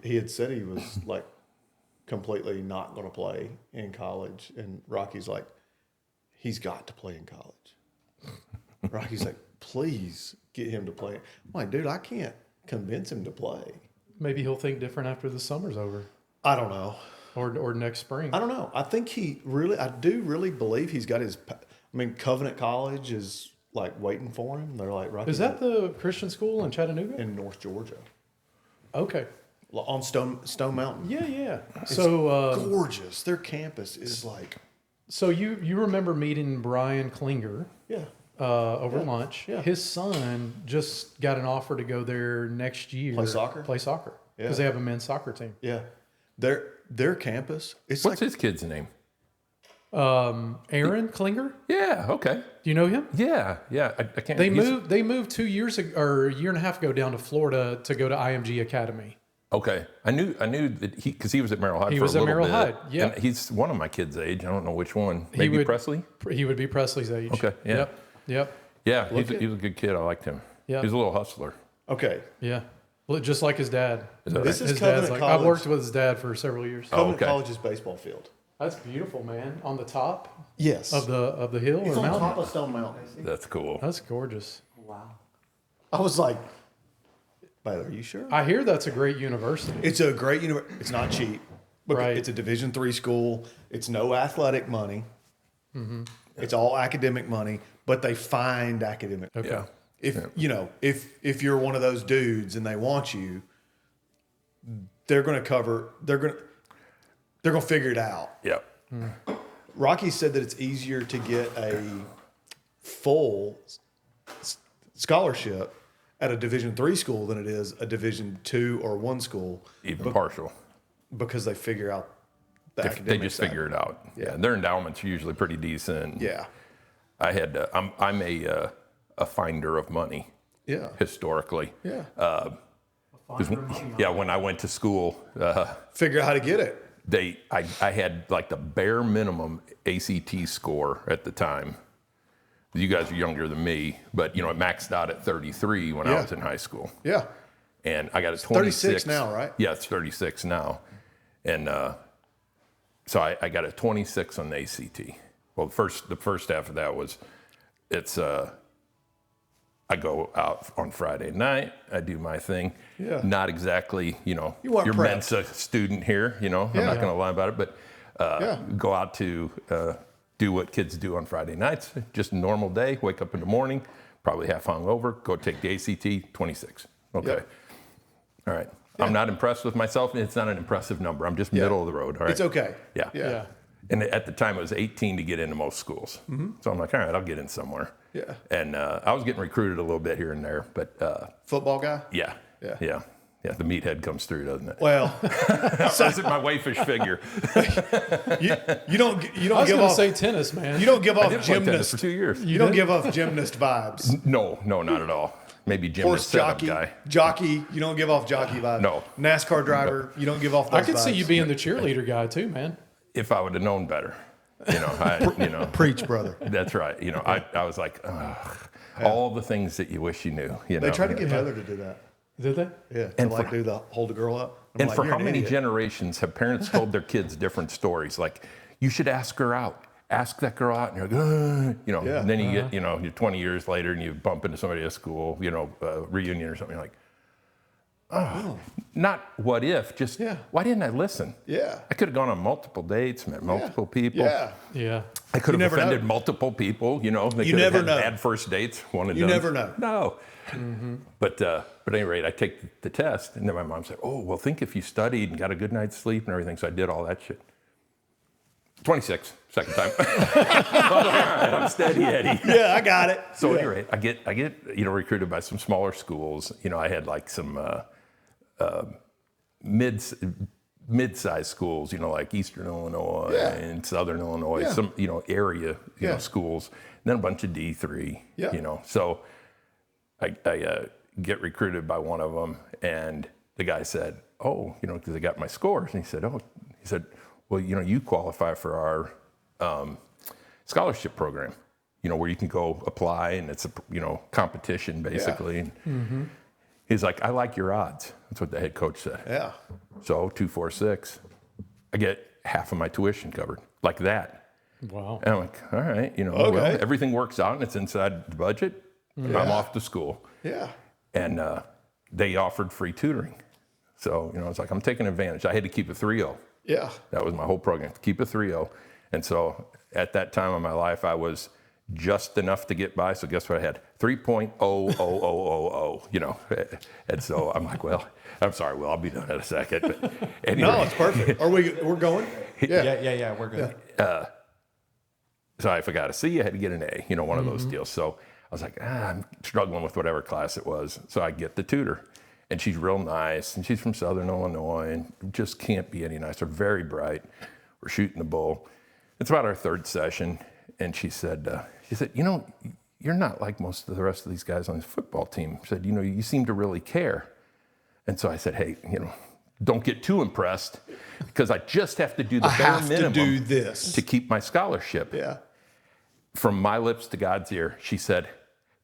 he had said he was like completely not going to play in college, and Rocky's like, he's got to play in college. Rocky's like, please get him to play. I'm like, dude, I can't convince him to play. Maybe he'll think different after the summer's over. I don't know. Or next spring. I don't know. I think I do really believe he's got his, Covenant College is like waiting for him. They're like, Rocky. Is that the Christian school in Chattanooga? In North Georgia. Okay. On Stone Mountain. Yeah. It's so gorgeous. Their campus is like. So you remember meeting Brian Klinger? Yeah. Over lunch. Yeah. His son just got an offer to go there next year. Play soccer? Yeah. Because they have a men's soccer team. Yeah. Their campus. What's his kid's name? Aaron Klinger. Yeah. Okay. Do you know him? Yeah. I can't. They moved 2 years ago, or a year and a half ago, down to Florida to go to IMG Academy. Okay. I knew that because he was at Merrill Hyde He for a was at little Merrill bit. Hyde, yeah. And he's one of my kids' age. I don't know which one. Maybe Presley? He would be Presley's age. Okay, yeah. Yep. Yeah, he was a good kid. I liked him. Yeah. He was a little hustler. Okay. Yeah. Well, just like his dad. This is His Covenant dad's like, College. I've worked with his dad for several years. Covenant okay. College's baseball field. That's beautiful, man. On the top Yes. of the hill It's or on mountain. top of Stone Mountain. That's cool. That's gorgeous. Wow. I was like, are you sure? I hear that's a great university. It's a great university. It's not cheap. Right. It's a Division III school. It's no athletic money. Mm-hmm. It's all academic money, but they find academic. Okay. Yeah. If you're one of those dudes and they want you, they're going to figure it out. Yeah. Rocky said that it's easier to get a full scholarship at a Division III school than it is a Division II or I school. Even partial. Because they figure out the They academics. just figure it out. Yeah. Their endowments are usually pretty decent. Yeah. I had. I'm a finder of money. Yeah. Historically. Yeah. When I went to school, Figure out how to get it. I had like the bare minimum ACT score at the time. You guys are younger than me, but it maxed out at 33 when I was in high school. Yeah. And I got a 26. 36 now, right? Yeah, it's 36 now. And so I got a 26 on the ACT. Well, the first half of that was, I go out on Friday night, I do my thing. Yeah. Not exactly, weren't your prepped. Mensa student here, I'm not going to lie about it, but go out to do what kids do on Friday nights. Just a normal day, wake up in the morning, probably half hungover, go take the ACT, 26. Okay. Yeah. All right. Yeah. I'm not impressed with myself. It's not an impressive number. I'm just middle of the road. All right. It's okay. Yeah. And at the time, it was 18 to get into most schools. Mm-hmm. So I'm like, all right, I'll get in somewhere. Yeah. And I was getting recruited a little bit here and there, but Football guy? Yeah. The meathead comes through, doesn't it? Well, that's my waifish figure. you don't I was give going to off say tennis, man. you don't give I off did play tennis gymnast for 2 years. you don't give off gymnast vibes. No, not at all. Maybe gymnast Horse setup jockey, guy. you don't give off jockey vibes. No. NASCAR driver, you don't give off those I could see vibes. you being the cheerleader guy too, man. If I would have known better, Preach, brother. That's right. I was like, ugh, all the things that you wish you knew. They tried to get Heather to do that. Did they? Yeah, And to do the hold the girl up. I'm And like, for "You're how an many idiot." generations have parents told their kids different stories? Like, you should ask her out. Ask that girl out. And you're like, Yeah. and then you get, you're 20 years later and you bump into somebody at school, reunion or something. You're like, oh, not what if, just why didn't I listen? Yeah. I could have gone on multiple dates, met multiple people. Yeah. I could have never offended know. multiple people, They You could never have had know. bad first dates. You never know. No. Mm-hmm. But at any rate, I take the test, and then my mom said, oh, well, think if you studied and got a good night's sleep and everything. So I did all that shit. 26, second time. I'm steady, Eddie. Yeah, I got it. So at any rate, I get recruited by some smaller schools. I had like some mid-sized schools, like Eastern Illinois and Southern Illinois, some area schools, and then a bunch of D3. So I get recruited by one of them, and the guy said, "Oh, because I got my scores," and he said, "Well, you qualify for our scholarship program, where you can go apply, and it's a competition basically." And, He's like, I like your odds. That's what the head coach said. Yeah. So 246, I get half of my tuition covered, like that. Wow. And I'm like, all right, well, everything works out and it's inside the budget. I'm off to school. Yeah. And they offered free tutoring. So, it's like, I'm taking advantage. I had to keep a 3.0. Yeah. That was my whole program, to keep a 3.0. And so at that time of my life, I was just enough to get by. So guess what I had? 3.00000, And so I'm like, well, I'm sorry, Will, I'll be done in a second. But anyway. No, it's perfect. We're going? Yeah, we're good. So if I got a C, I had to get an A, one of those deals. So I was like, I'm struggling with whatever class it was. So I get the tutor. And she's real nice, and she's from Southern Illinois, and just can't be any nicer. Very bright. We're shooting the bull. It's about our third session, and she said, you're not like most of the rest of these guys on this football team. She said, you seem to really care. And so I said, hey, don't get too impressed, because I just have to do the bare minimum to do this to keep my scholarship. Yeah. From my lips to God's ear, she said,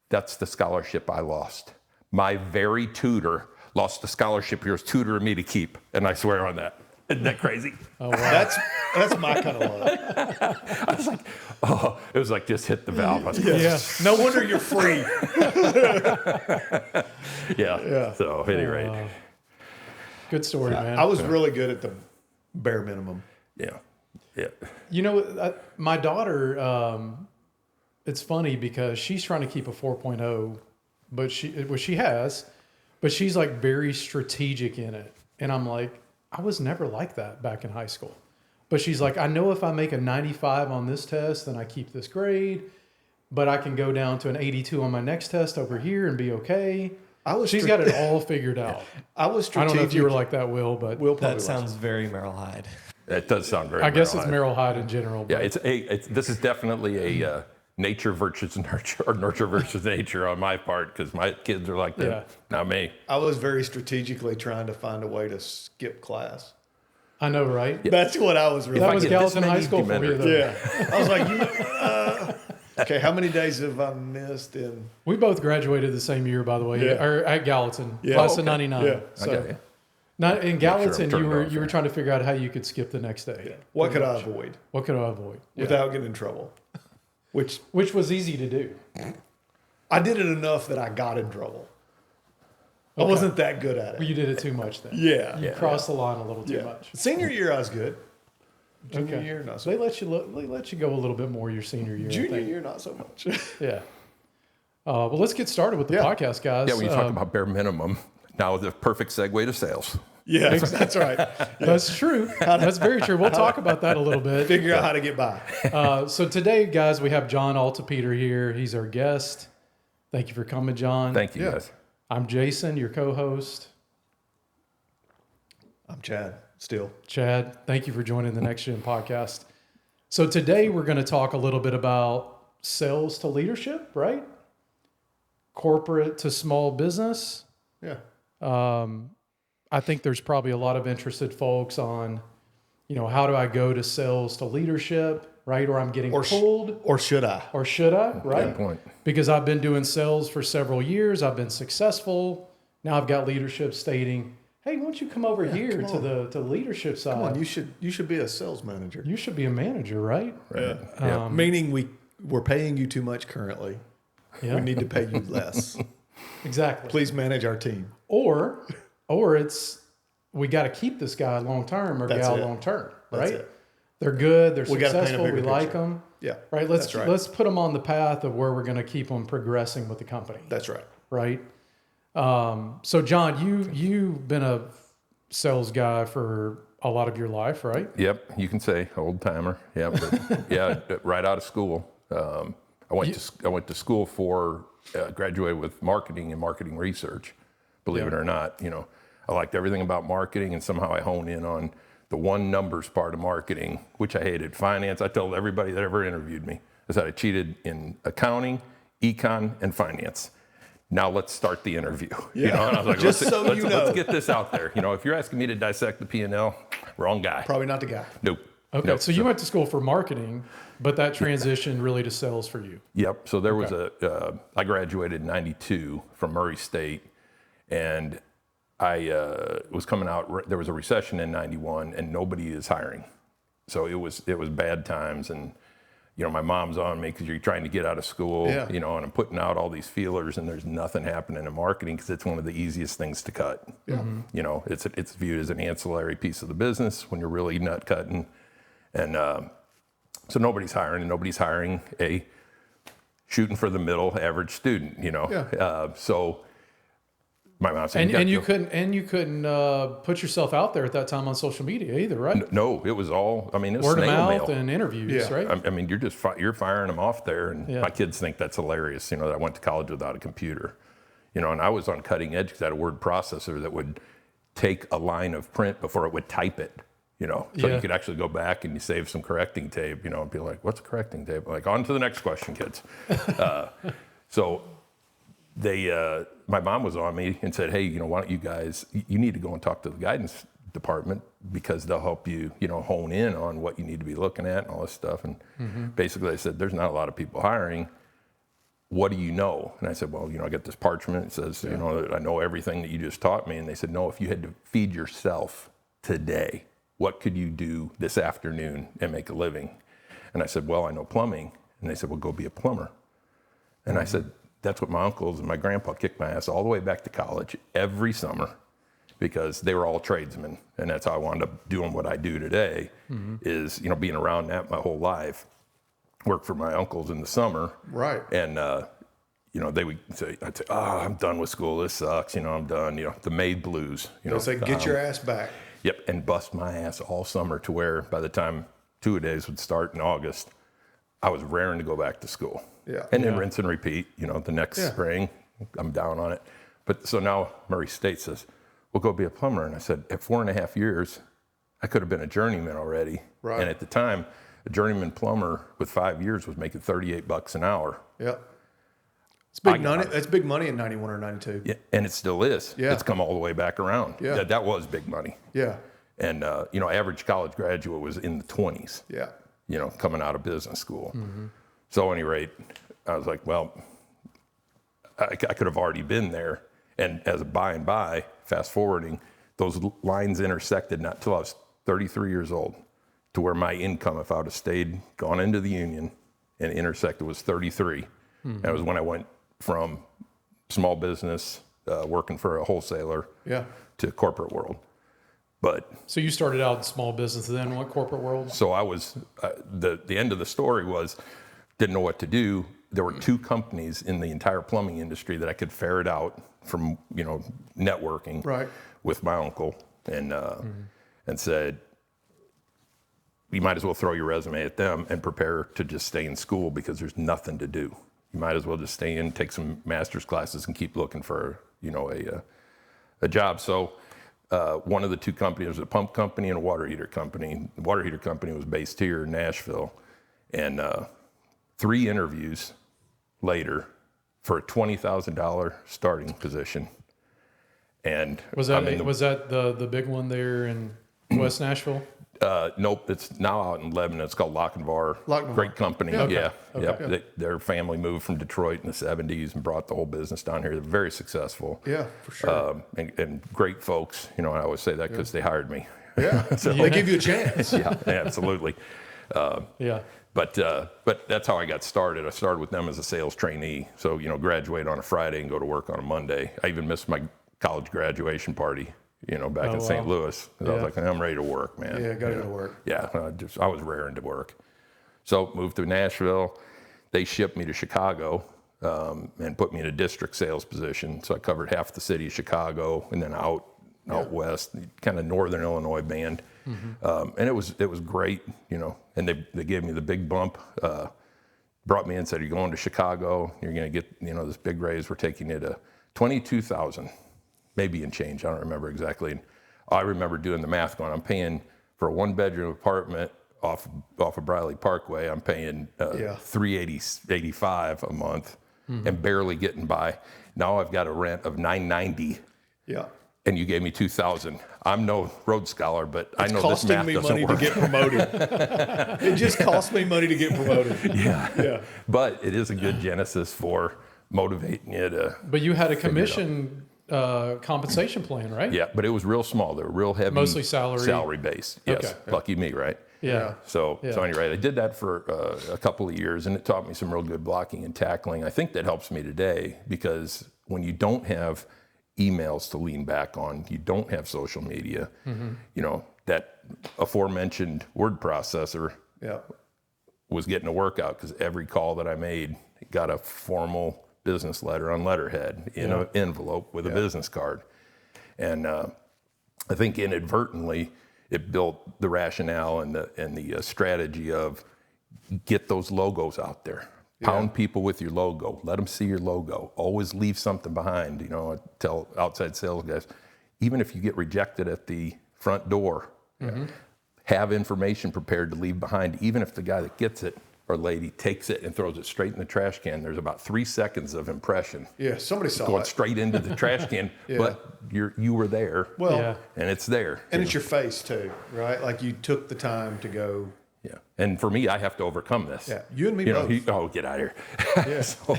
that's the scholarship I lost. My very tutor lost the scholarship he was tutoring me to keep. And I swear on that. Isn't that crazy? Oh, wow. That's my kind of love. I was like, it was like just hit the valve. I was like, Yeah. No wonder you're free. yeah. So at any rate. Good story, man. I was really good at the bare minimum. Yeah. My daughter, it's funny because she's trying to keep a 4.0, but she's like very strategic in it. And I'm like, I was never like that back in high school. But she's like, I know if I make a 95 on this test, then I keep this grade, but I can go down to an 82 on my next test over here and be okay. She's got it all figured out. I was strategic. I don't know if you were like that, Will, but That sounds very Merrill Hyde. It does sound very I guess Merrill it's Merrill Hyde in general. Yeah, this is definitely a nature versus nurture, or nurture versus nature on my part, because my kids are like that. Yeah. Not me. I was very strategically trying to find a way to skip class. I know, right? Yeah. That's what I was really. That was get this Gallatin many High School for you, though. Yeah. I was like, okay, how many days have I missed in? We both graduated the same year, by the way, Yeah. or at Gallatin, Yeah. class Oh, of okay. '99. Yeah. So, I got you. not in Gallatin, sure I'm you turned were off. trying to figure out how you could skip the next day. What could I avoid What could I avoid? Yeah. without getting in trouble? Which was easy to do. I did it enough that I got in trouble. I Okay. wasn't that good at Well, it. you did it too much then. Yeah. You crossed the line a little too much. Senior year, I was good. Junior Okay. year, not so They let you go a little bit more your senior year. I Junior think. year, not so much. Yeah. Well, let's get started with the Yeah. podcast, guys. Yeah, when you talk about bare minimum, now the perfect segue to sales. Yeah, that's right. That's true. That's very true. We'll talk about that a little bit. Figure out how to get by. So today, guys, we have John Altepeter here. He's our guest. Thank you for coming, John. Thank you, Yeah. guys. I'm Jason, your co-host. I'm Chad, still. Chad, thank you for joining the NexGen podcast. So today we're going to talk a little bit about sales to leadership, right? Corporate to small business. Yeah. I think there's probably a lot of interested folks on, how do I go to sales to leadership, right? Or I'm getting pulled. Or should I? Or should I, right? Good point. Because I've been doing sales for several years. I've been successful. Now I've got leadership stating, hey, why don't you come over here to the leadership side? Come on, you should be a sales manager. You should be a manager, right? Yeah. Meaning we're paying you too much currently. Yeah. We need to pay you less. Exactly. Please manage our team. Or it's we got to keep this guy long term or That's gal it. long term, That's right? it. They're good. They're We gotta paint a successful. bigger We like picture. them. Yeah. Right. That's right. Let's put them on the path of where we're going to keep them progressing with the company. That's right. Right. So John, you've been a sales guy for a lot of your life, right? Yep, you can say old timer. Yeah, but yeah, right out of school. I went to school for graduated with marketing and marketing research. Believe it or not, I liked everything about marketing, and somehow I honed in on the one numbers part of marketing, which I hated. Finance. I told everybody that ever interviewed me is that I cheated in accounting, econ, and finance. Now let's start the interview. Yeah. And I was like, Just let's, so let's, you know. let's get this out there. If you're asking me to dissect the P&L, wrong guy. Probably not the guy. Nope. Okay. Nope. So you went to school for marketing, but that transitioned really to sales for you. Yep. So there was I graduated in '92 from Murray State, And I was coming out, there was a recession in 91 and nobody is hiring. So it was bad times. And, you know, my mom's on me because you're trying to get out of school, you know, and I'm putting out all these feelers and there's nothing happening in marketing because it's one of the easiest things to cut. You know, it's viewed as an ancillary piece of the business when you're really nut cutting. And so nobody's hiring, and nobody's hiring a shooting for the middle average student, you know. So my mom said, you couldn't put yourself out there at that time on social media either, right? No, it was all, I mean, it was word of snail mouth mail. and interviews, right? I mean, you're firing them off there, and my kids think that's hilarious, you know, that I went to college without a computer, you know, and I was on cutting edge because I had a word processor that would take a line of print before it would type it, you know, so you could actually go back and you save some correcting tape, you know, and be like, what's a correcting tape? Like, on to the next question, kids. So my mom was on me and said, hey, you know, why don't you guys, you need to go and talk to the guidance department because they'll help you, you know, hone in on what you need to be looking at and all this stuff. And basically they said, there's not a lot of people hiring. What do you know? And I said, well, you know, I got this parchment. It says, you know, I know everything that you just taught me. And they said, no, if you had to feed yourself today, what could you do this afternoon and make a living? And I said, well, I know plumbing. And they said, well, go be a plumber. And I said, that's what my uncles and my grandpa kicked my ass all the way back to college every summer because they were all tradesmen. And that's how I wound up doing what I do today is, you know, being around that my whole life. Worked for my uncles in the summer. Right. And, you know, I'd say, oh, I'm done with school. This sucks. You know, I'm done. You know, the maid blues. You know, say, get your ass back. Yep. And bust my ass all summer to where by the time two-a-days would start in August, I was raring to go back to school. Yeah. And then rinse and repeat, you know, the next spring, I'm down on it. But so now Murray State says, well, go be a plumber. And I said, at 4.5 years, I could have been a journeyman already. Right. And at the time, a journeyman plumber with 5 years was making $38 an hour. Yep. It's big money. That's big money in 91 or 92. Yeah. And it still is. Yeah. It's come all the way back around. Yeah. That was big money. Yeah. And, you know, average college graduate was in the 20s. Yeah. You know, coming out of business school. So at any rate, I was like, well, I could have already been there. And as a by and by, fast forwarding, those lines intersected not till I was 33 years old to where my income, if I would have stayed, gone into the union and intersected was 33. That was when I went from small business, working for a wholesaler to corporate world. But so you started out in small business, then what corporate world? so I was, the end of the story was, didn't know what to do. There were two companies in the entire plumbing industry that I could ferret out from, you know, networking with my uncle and said, you might as well throw your resume at them and prepare to just stay in school because there's nothing to do. You might as well just stay in, take some master's classes and keep looking for, you know, a job. So one of the two companies was a pump company and a water heater company. The water heater company was based here in Nashville. And 3 interviews later for a $20,000 starting position. And was that the big one there in West Nashville? Nope, it's now out in Lebanon. It's called Lochinvar. Great company. Yeah. Their family moved from Detroit in the 70s and brought the whole business down here. They're very successful. Yeah, for sure. And great folks. You know, I always say that because they hired me. Yeah, so they give you a chance. Yeah, absolutely. But that's how I got started. I started with them as a sales trainee. So, you know, graduate on a Friday and go to work on a Monday. I even missed my college graduation party, you know, back in St. Louis. I was like, I'm ready to work, man. Yeah, got to go to work. Yeah, I was raring to work. So moved to Nashville. They shipped me to Chicago and put me in a district sales position. So I covered half the city of Chicago and then out west, kind of northern Illinois band. And it was great, you know, and they gave me the big bump, brought me in and said, you're going to Chicago, you're going to get, you know, this big raise. We're taking you to 22,000, maybe in change. I don't remember exactly. And I remember doing the math going, I'm paying for a 1-bedroom apartment off of Briley Parkway. I'm paying $385 a month and barely getting by. Now I've got a rent of $990. Yeah. And you gave me $2,000. I'm no road scholar, but I know this math doesn't work. It's costing me money to get promoted. It just cost me money to get promoted. But it is a good genesis for motivating you to. But you had a commission compensation plan, right? Yeah, but it was real small. They were real heavy. Mostly salary based. Yes, Okay. lucky me, right? Yeah. So anyway, I did that for a couple of years, and it taught me some real good blocking and tackling. I think that helps me today because when you don't have emails to lean back on, you don't have social media, you know, that aforementioned word processor was getting a workout because every call that I made got a formal business letter on letterhead in an envelope with a business card. And I think inadvertently, it built the rationale and the strategy of get those logos out there. Pound people with your logo. Let them see your logo. Always leave something behind. You know, I tell outside sales guys, even if you get rejected at the front door, have information prepared to leave behind. Even if the guy that gets it or lady takes it and throws it straight in the trash can, there's about 3 seconds of impression. Yeah, somebody saw going it. straight into the trash can, but you were there. Well, and it's there. and it's your face too, right? Like you took the time to go. Yeah, and for me, I have to overcome this. Yeah, you and me both. Get out of here. Yeah. So,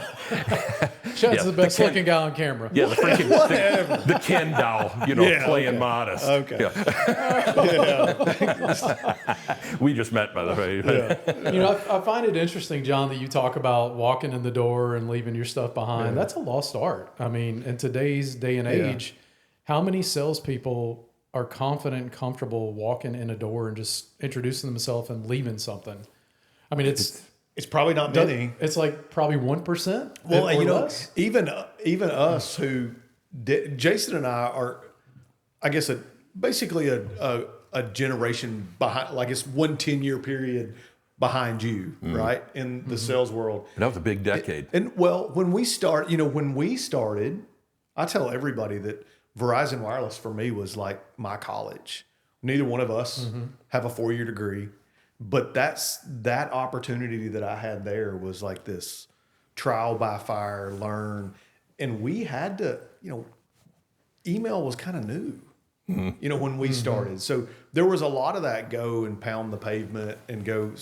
Chad's the best looking guy on camera. yeah, the freaking the Ken doll, playing modest. Okay. We just met, by the way. You know, I find it interesting, John, that you talk about walking in the door and leaving your stuff behind. That's a lost art. I mean, in today's day and age, how many salespeople are confident and comfortable walking in a door and just introducing themselves and leaving something? I mean, it's probably not many. It's like probably 1%. Well, or you know, less. even us who did, Jason and I are, I guess, basically a generation behind. Like it's 1 10-year period behind you, right, in the sales world. That was a big decade. And well, when we started, I tell everybody that Verizon Wireless for me was like my college. Neither one of us have a 4-year degree, but that opportunity that I had there was like this trial by fire, learn. And we had to, email was kind of new, when we started. So there was a lot of that go and pound the pavement and go,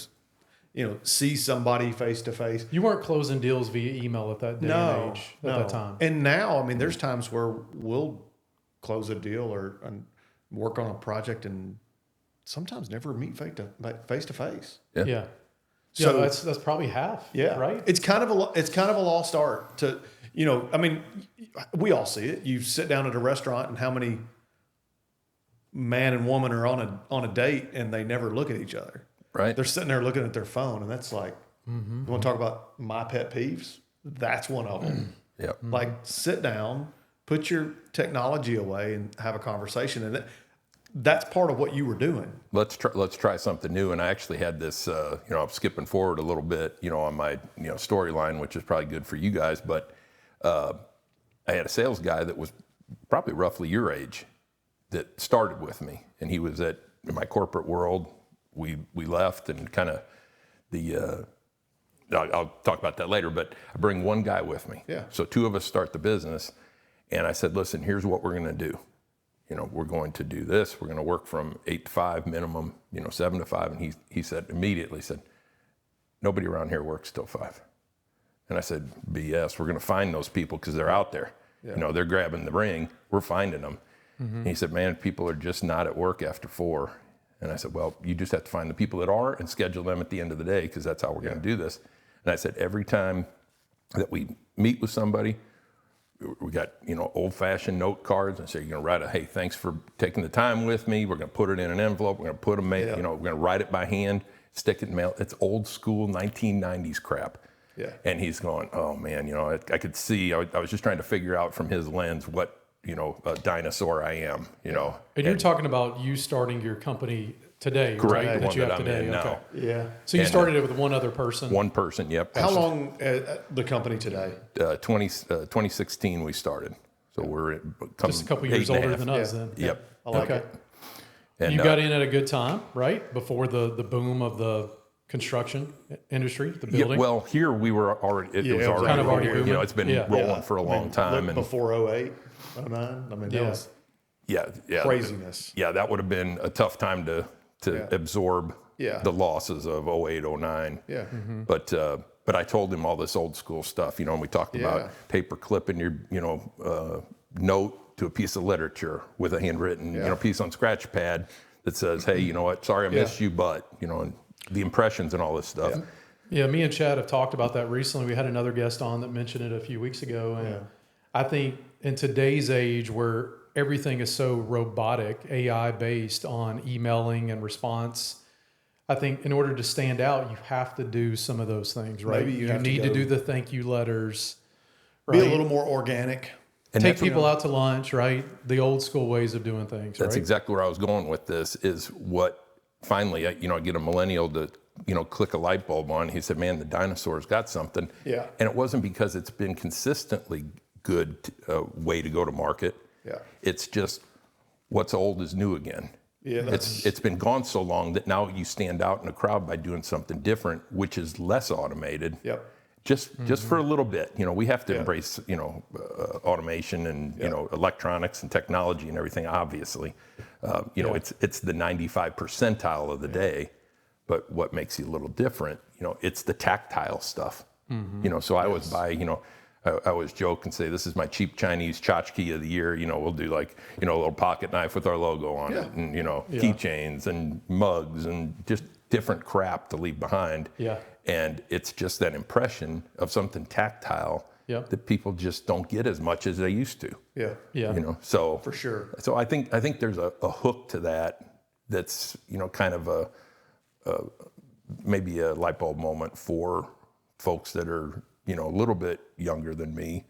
see somebody face to face. You weren't closing deals via email at that day and age at that time. And now, I mean, there's times where we'll close a deal or work on a project and sometimes never meet face to face. Yeah. So that's probably half. Yeah. Right. It's kind of a lost art to, I mean, we all see it. You sit down at a restaurant and how many man and woman are on a date and they never look at each other. Right. They're sitting there looking at their phone, and that's like, you want to talk about my pet peeves? That's one of them. Yep. Like, sit down, put your technology away, and have a conversation. And that's part of what you were doing. Let's try something new. And I actually had this, I'm skipping forward a little bit, on my storyline, which is probably good for you guys. But I had a sales guy that was probably roughly your age that started with me, and he was in my corporate world. We left and kind of I'll talk about that later, but I bring one guy with me. Yeah. So 2 of us start the business, and I said, listen, here's what we're going to do. We're going to do this. We're going to work from 8 to 5 minimum, 7 to 5. And he said, immediately said, nobody around here works till 5. And I said, BS, we're going to find those people because they're out there. Yeah. They're grabbing the ring. We're finding them. And he said, man, people are just not at work after 4. And I said, well, you just have to find the people that are and schedule them at the end of the day because that's how we're going to do this. And I said, every time that we meet with somebody, we got, old-fashioned note cards and say, you're going to write hey, thanks for taking the time with me. We're going to put it in an envelope. We're going to put them, we're going to write it by hand, stick it in mail. It's old school 1990s crap. Yeah. And he's going, oh man, I could see, I was just trying to figure out from his lens what, a dinosaur I am, And you're talking about you starting your company today, correct, right? the one you that have I'm today. in now. Yeah. So you started it with one other person. One person, yep. How long the company today? 2016 we started. So we're just a couple years older than us then. Yep. I like it. And you got in at a good time, right? Before the boom of the construction industry, the building. Yeah, well, here we were already. It was already kind of already booming. it's been rolling for a long time. And before 08, 09, I mean, that was craziness. Yeah, that would have been a tough time to absorb the losses of 08, 09. Yeah. Mm-hmm. But I told him all this old school stuff, and we talked about paper clipping your, note to a piece of literature with a handwritten, piece on scratch pad that says, hey, you know what, sorry I missed you, but, and the impressions and all this stuff. Yeah, me and Chad have talked about that recently. We had another guest on that mentioned it a few weeks ago. And I think in today's age where everything is so robotic, AI based on emailing and response, I think in order to stand out, you have to do some of those things, right? Maybe you need to do the thank you letters, right? Be a little more organic. And take people out to lunch, right? The old school ways of doing things, That's right? exactly where I was going with this is what finally, I get a millennial to, click a light bulb on. He said, man, the dinosaurs got something. Yeah. And it wasn't because it's been consistently good way to go to market. Yeah. It's just what's old is new again. Yeah. It's been gone so long that now you stand out in a crowd by doing something different, which is less automated. Yep. Just for a little bit, we have to embrace, automation and, electronics and technology and everything, obviously. It's the 95 percentile of the day, but what makes you a little different, it's the tactile stuff. So I always buy, I always joke and say, this is my cheap Chinese tchotchke of the year. We'll do like, a little pocket knife with our logo on it and, keychains and mugs and just different crap to leave behind. Yeah. And it's just that impression of something tactile that people just don't get as much as they used to. Yeah. Yeah. So for sure. So I think there's a hook to that that's, kind of maybe a light bulb moment for folks that are, a little bit younger than me,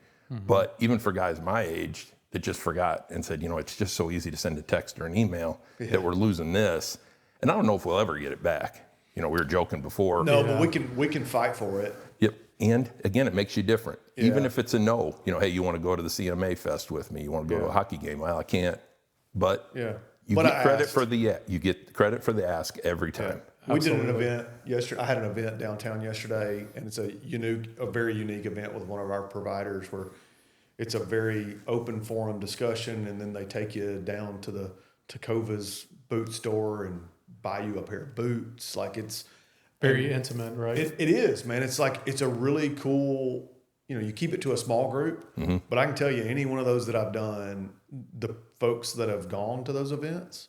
but even for guys my age that just forgot and said, it's just so easy to send a text or an email that we're losing this. And I don't know if we'll ever get it back. We were joking before. No, but we can fight for it. Yep. And again, it makes you different. Even if it's a no, hey, you want to go to the CMA Fest with me? You want to go to a hockey game? Well, I can't. But you get credit for the ask every time. We did an event yesterday. I had an event downtown yesterday, and it's a very unique event with one of our providers where it's a very open forum discussion, and then they take you down to the Takova's boot store and buy you a pair of boots. Like it's very intimate, right? It is, man. It's like, it's a really cool, you keep it to a small group, but I can tell you any one of those that I've done, the folks that have gone to those events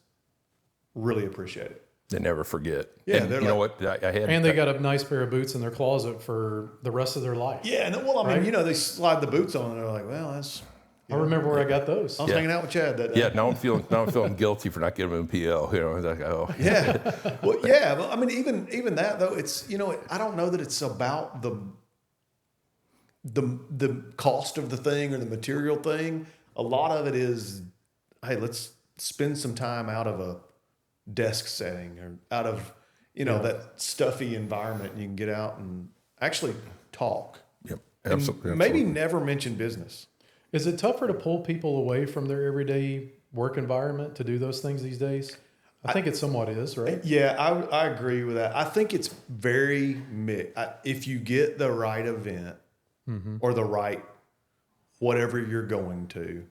really appreciate it. They never forget. Yeah, and you know what? They got a nice pair of boots in their closet for the rest of their life. Yeah, and I mean, they slide the boots on, and they're like, well, that's. I remember where I got those. I was hanging out with Chad that day. Yeah, now I'm feeling guilty for not giving him PL. It's like, oh. Yeah, well, yeah, but I mean, even that though, it's I don't know that it's about the cost of the thing or the material thing. A lot of it is, hey, let's spend some time out of a desk setting or out of that stuffy environment, and you can get out and actually talk. Yep, absolutely. Maybe never mention business. Is it tougher to pull people away from their everyday work environment to do those things these days? I think it somewhat is, right? Yeah, I agree with that. I think it's very mixed. If you get the right event or the right whatever you're going to,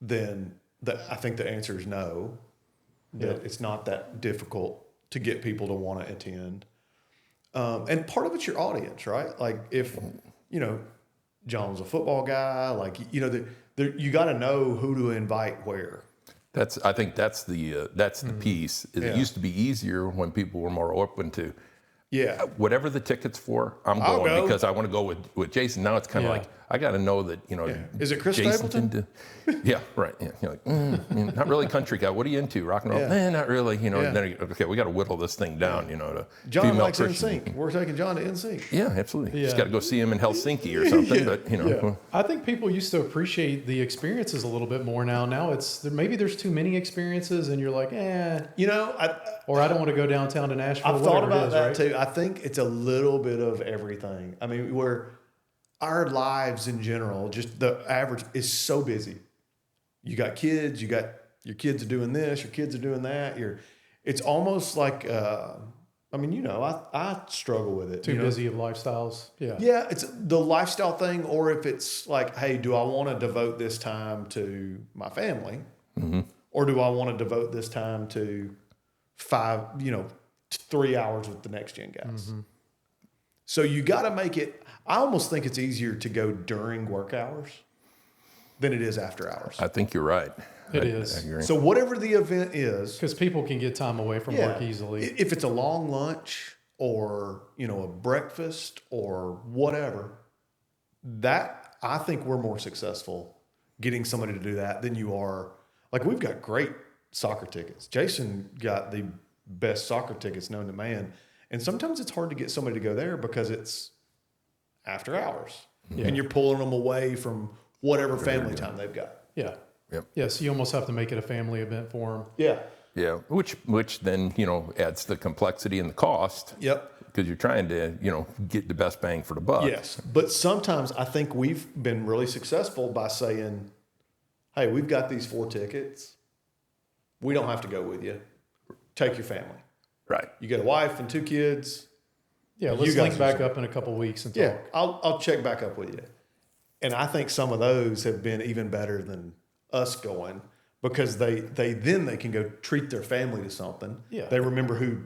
then I think the answer is no. That it's not that difficult to get people to want to attend. And part of it's your audience, right? Like if, John's a football guy, like, you got to know who to invite where. I think that's the piece. It used to be easier when people were more open to, whatever the ticket's for, I'll go because I want to go with Jason. Now it's kind of like, I got to know that, Is it Chris Jason Stapleton? Yeah, right. Yeah. You're like, not really country guy. What are you into? Rock and roll? Not really. And then, okay, we got to whittle this thing down, to John female likes Christian. NSYNC. We're taking John to NSYNC. Yeah, absolutely. Yeah. Just got to go see him in Helsinki or something. But, I think people used to appreciate the experiences a little bit more now. Now maybe there's too many experiences and you're like, or I don't want to go downtown to Nashville. I've thought about that too. I think it's a little bit of everything. I mean, our lives in general, just the average is so busy. You got kids, your kids are doing this, your kids are doing that. It's almost like, I struggle with it. Too busy of lifestyles. Yeah. Yeah. It's the lifestyle thing. Or if it's like, hey, do I want to devote this time to my family? Or do I want to devote this time to 3 hours with the NexGen guys? So you got to make it, I almost think it's easier to go during work hours than it is after hours. I think you're right. It I is. agree. So whatever the event is, Because people can get time away from work easily. if it's a long lunch or, you know, a breakfast or whatever, that I think we're more successful getting somebody to do that than you are. Like, we've got great soccer tickets. Jason got the best soccer tickets known to man. And sometimes it's hard to get somebody to go there because it's after hours. Yeah. And you're pulling them away from whatever family time they've got. Yeah. Yep. Yeah. So you almost have to make it a family event for them. Yeah. Yeah, which then, you know, adds the complexity and the cost. Yep. Because you're trying to, you know, get the best bang for the buck. Yes. But sometimes I think we've been really successful by saying, hey, we've got these 4 tickets. We don't have to go with you. Take your family. Right. You got a wife and 2 kids. Yeah. You Let's guys link back are- up in a couple of weeks and talk. Yeah, I'll check back up with you. And I think some of those have been even better than us going because they can go treat their family to something. Yeah. They remember who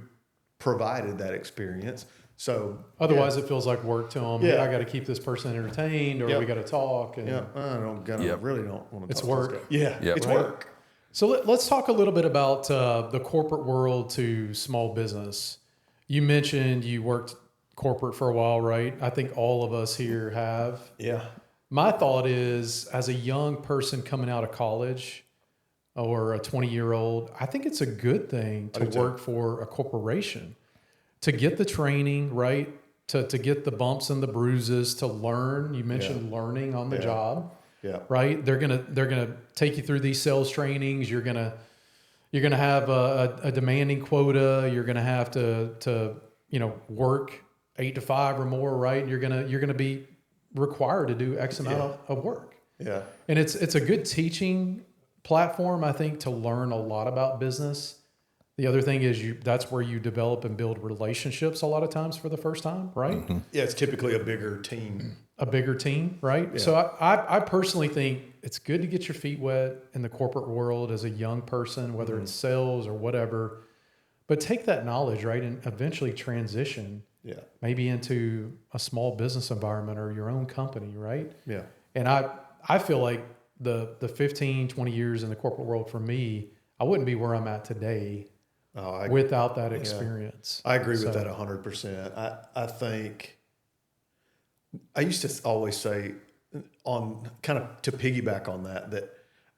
provided that experience. So Otherwise, it feels like work to them. Yeah. Yeah. I got to keep this person entertained, or Yep. we got to talk. And yeah, I really don't want to. It's talk to work. this guy. Yeah, Yep. it's Right. work. So let's talk a little bit about the corporate world to small business. You mentioned you worked corporate for a while, right? I think all of us here have. Yeah, My thought is, as a young person coming out of college or a 20-year-old, I think it's a good thing to do too. work for a corporation, to get the training, right? To get the bumps and the bruises, to learn. You mentioned learning on the Yeah. job. yeah, Right? They're gonna take you through these sales trainings. You're gonna have a demanding quota. You're gonna have to work 8 to 5 or more, right? You're gonna be required to do X amount of work. yeah, And it's a good teaching platform, I think, to learn a lot about business. The other thing is that's where you develop and build relationships a lot of times for the first time, right? yeah. It's typically a bigger team. A bigger team, right? Yeah. So I personally think it's good to get your feet wet in the corporate world as a young person, whether it's sales or whatever, but take that knowledge, right, and eventually transition Yeah, maybe into a small business environment or your own company, right? yeah, And I feel like the 15, 20 years in the corporate world for me, I wouldn't be where I'm at today without that experience. I agree with that 100%. I think I used to always say, on kind of to piggyback on that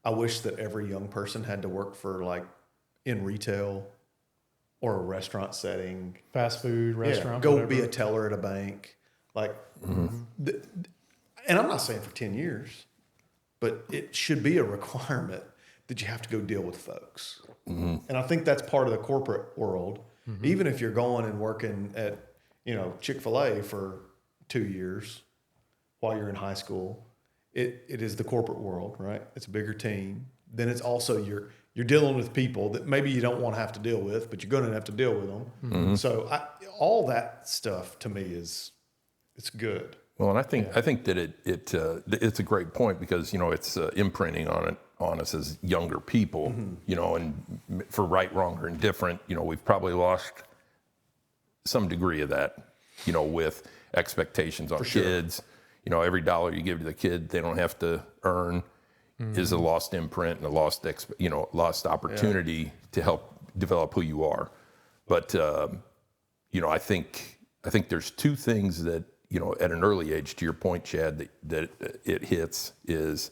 I wish that every young person had to work for, like, in retail or a restaurant setting. Fast food, restaurant, go whatever. be a teller at a bank. Like, and I'm not saying for 10 years, but it should be a requirement that you have to go deal with folks. And I think that's part of the corporate world. Even if you're going and working at, ChickfilA for 2 years while you're in high school, it is the corporate world, right? It's a bigger team. Then it's also you're dealing with people that maybe you don't want to have to deal with, but you're going to have to deal with them. So all that stuff to me it's good. Well, and I think that it's a great point because, it's imprinting on us as younger people, and for right, wrong, or indifferent, we've probably lost some degree of that, with expectations on kids. Every dollar you give to the kid, they don't have to earn is a lost imprint and a lost opportunity to help develop who you are. But, I think there's 2 things that, at an early age, to your point, Chad, that it hits is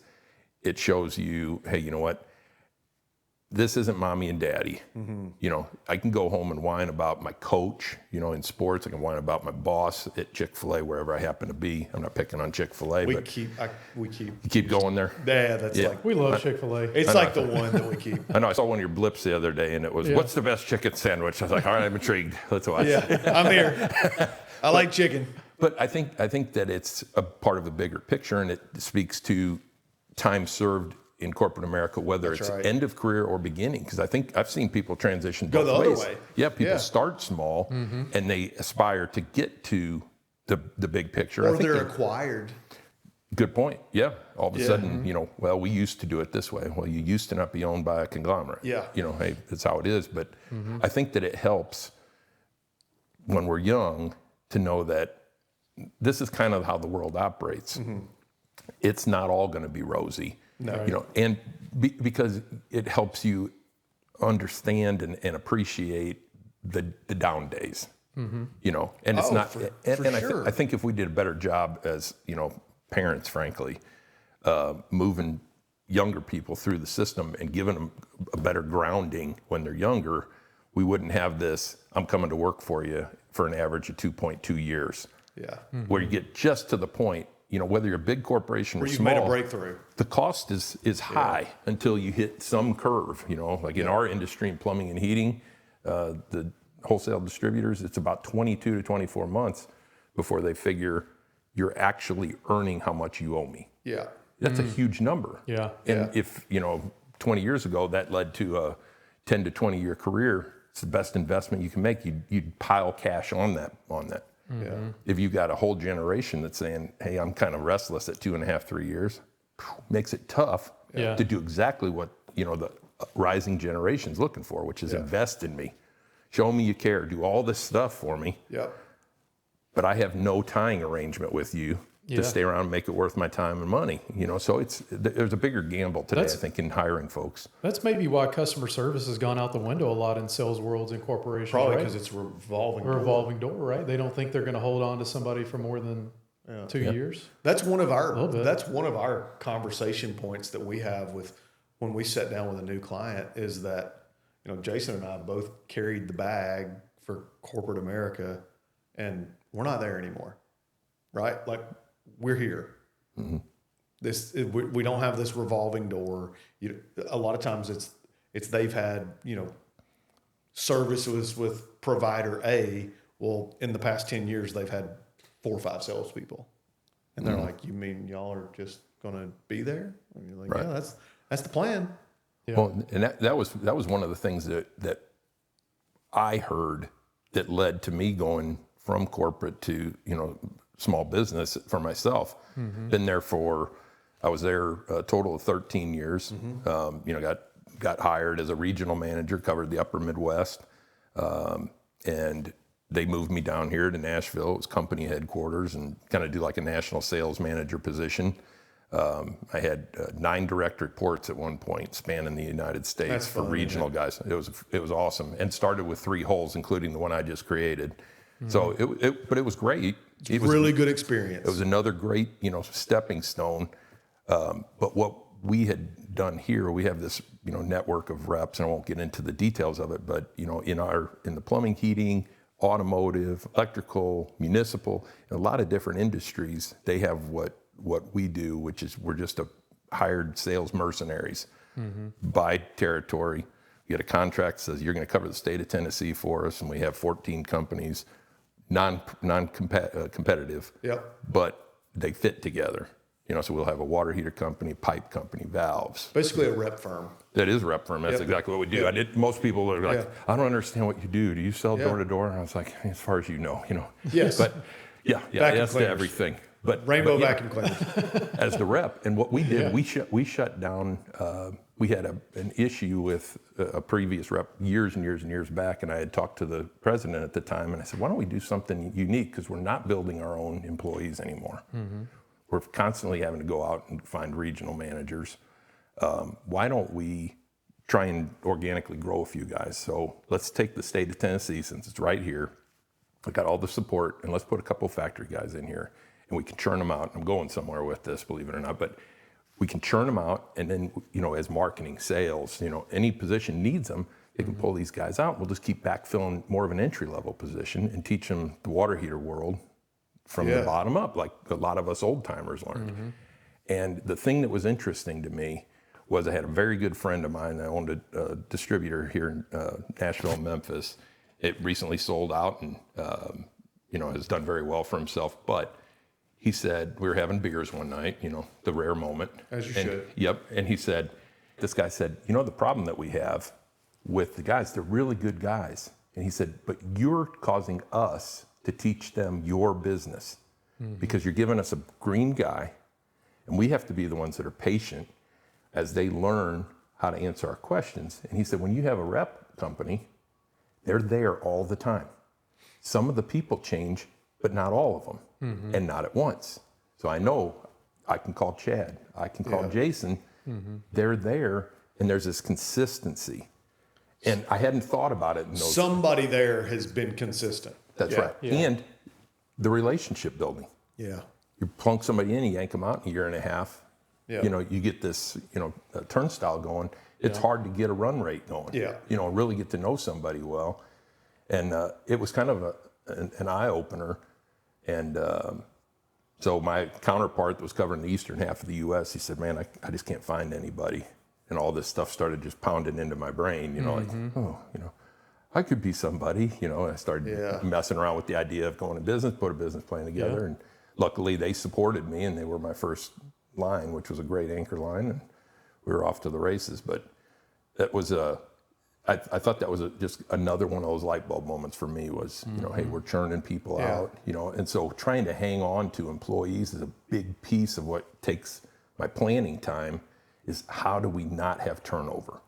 it shows you, hey, you know what? This isn't mommy and daddy. I can go home and whine about my coach, in sports. I can whine about my boss at ChickfilA, wherever I happen to be. I'm not picking on ChickfilA, We but keep going there. Yeah, that's Yeah. like We love Chick-fil-A. it's like the one that we keep. I know I saw one of your blips the other day, and it was, "What's the best chicken sandwich?" I was like, "All right, I'm intrigued. Let's watch." Yeah, I'm here. I like chicken. But I think that it's a part of a bigger picture, and it speaks to time served in corporate America, whether That's it's right. end of career or beginning. Because I think I've seen people transition Go both the other ways. way. Yeah, people Yeah. start small and they aspire to get to the big picture. Or I think they're that- acquired. Good point. Yeah. All of a Yeah. sudden, well, we used to do it this way. Well, you used to not be owned by a conglomerate. Yeah. Hey, that's how it is. But I think that it helps when we're young to know that this is kind of how the world operates. It's not all going to be rosy. No. Right. You know, and because it helps you understand and appreciate the down days. You know, and it's not. And sure. I think if we did a better job as, you know, parents, frankly, moving younger people through the system and giving them a better grounding when they're younger, we wouldn't have this, I'm coming to work for you for an average of 2.2 years. Yeah. Where you get just to the point, you know, whether you're a big corporation or Where you've small, made a breakthrough. the cost is high until you hit some curve, you know, like in our industry in plumbing and heating, the wholesale distributors, it's about 22 to 24 months before they figure you're actually earning how much you owe me. Yeah. That's a huge number. Yeah. And if, you know, 20 years ago, that led to a 10 to 20 year career, it's the best investment you can make. You'd pile cash on that. Yeah. If you got a whole generation that's saying, hey, I'm kind of restless at 2.5, 3 years, makes it tough to do exactly what, you know, the rising generation's looking for, which is invest in me. Show me you care. Do all this stuff for me. Yep. But I have no tying arrangement with you to stay around and make it worth my time and money. You know, so there's a bigger gamble today, I think, in hiring folks. That's maybe why customer service has gone out the window a lot in sales worlds and corporations. Probably right? because it's revolving. Revolving door, right? They don't think they're going to hold on to somebody for more than 2 years. That's one of our conversation points that we have with when we sit down with a new client is that, you know, Jason and I both carried the bag for corporate America and we're not there anymore, right? Like we're here. We don't have this revolving door. A lot of times it's they've had, you know, services with provider A. Well, in the past 10 years, they've had 4 or 5 salespeople. And they're like, you mean y'all are just going to be there? And you're like, yeah, that's the plan. Yeah. Well, and that was one of the things that I heard that led to me going from corporate to, you know, small business for myself. Been there I was there a total of 13 years. You know, got hired as a regional manager, covered the upper Midwest. And they moved me down here to Nashville. It was company headquarters and kind of do like a national sales manager position. I had 9 direct reports at one point spanning the United States for regional guys. It was awesome, and started with 3 holes, including the one I just created. So but it was great. It was really good experience. It was another great, you know, stepping stone. But what we had done here, we have this, you know, network of reps, and I won't get into the details of it, but, you know, in the plumbing, heating, automotive, electrical, municipal, a lot of different industries, they have what we do, which is we're just a hired sales mercenaries by territory. You get a contract that says you're going to cover the state of Tennessee for us, and we have 14 companies, non-competitive, but they fit together. You know, so we'll have a water heater company, pipe company, valves. Basically a rep firm. That is a rep firm. That's exactly what we do. Most people are like, I don't understand what you do. Do you sell door to door? And I was like, as far as you know. Yes. But yes to everything. But Rainbow vacuum cleaners. As the rep, and what we did, we shut down. We had an issue with a previous rep years and years and years back, and I had talked to the president at the time, and I said, why don't we do something unique, because we're not building our own employees anymore. We're constantly having to go out and find regional managers. Why don't we try and organically grow a few guys? So let's take the state of Tennessee, since it's right here. I got all the support, and let's put a couple factory guys in here, and we can churn them out. I'm going somewhere with this, believe it or not, but we can churn them out, and then, you know, as marketing, sales, you know, any position needs them, they can pull these guys out. We'll just keep backfilling more of an entry-level position and teach them the water heater world from the bottom up, like a lot of us old timers learned. And the thing that was interesting to me was I had a very good friend of mine that owned a distributor here in Nashville and Memphis. It recently sold out and, you know, has done very well for himself. But he said, we were having beers one night, you know, the rare moment. As you should. Yep. And he said, this guy said, you know, the problem that we have with the guys, they're really good guys. And he said, but you're causing us to teach them your business because you're giving us a green guy, and we have to be the ones that are patient as they learn how to answer our questions. And he said, when you have a rep company, they're there all the time. Some of the people change, but not all of them, and not at once. So I know I can call Chad, I can call Jason, They're there, and there's this consistency. And I hadn't thought about it in those. Somebody there has been consistent. That's right. Yeah. And the relationship building. Yeah. You plunk somebody in, you yank them out in a year and a half. Yeah. You know, you get this, a turnstile going. It's hard to get a run rate going. Yeah. Really get to know somebody well. And it was kind of an eye-opener. And so my counterpart that was covering the eastern half of the U.S., he said, man, I just can't find anybody. And all this stuff started just pounding into my brain, I could be somebody, and I started messing around with the idea of going to business, put a business plan together. And luckily they supported me, and they were my first line, which was a great anchor line. And we were off to the races. But that was I thought that was just another one of those light bulb moments for me was, hey, we're churning people out, and so trying to hang on to employees is a big piece of what takes my planning time is how do we not have turnover?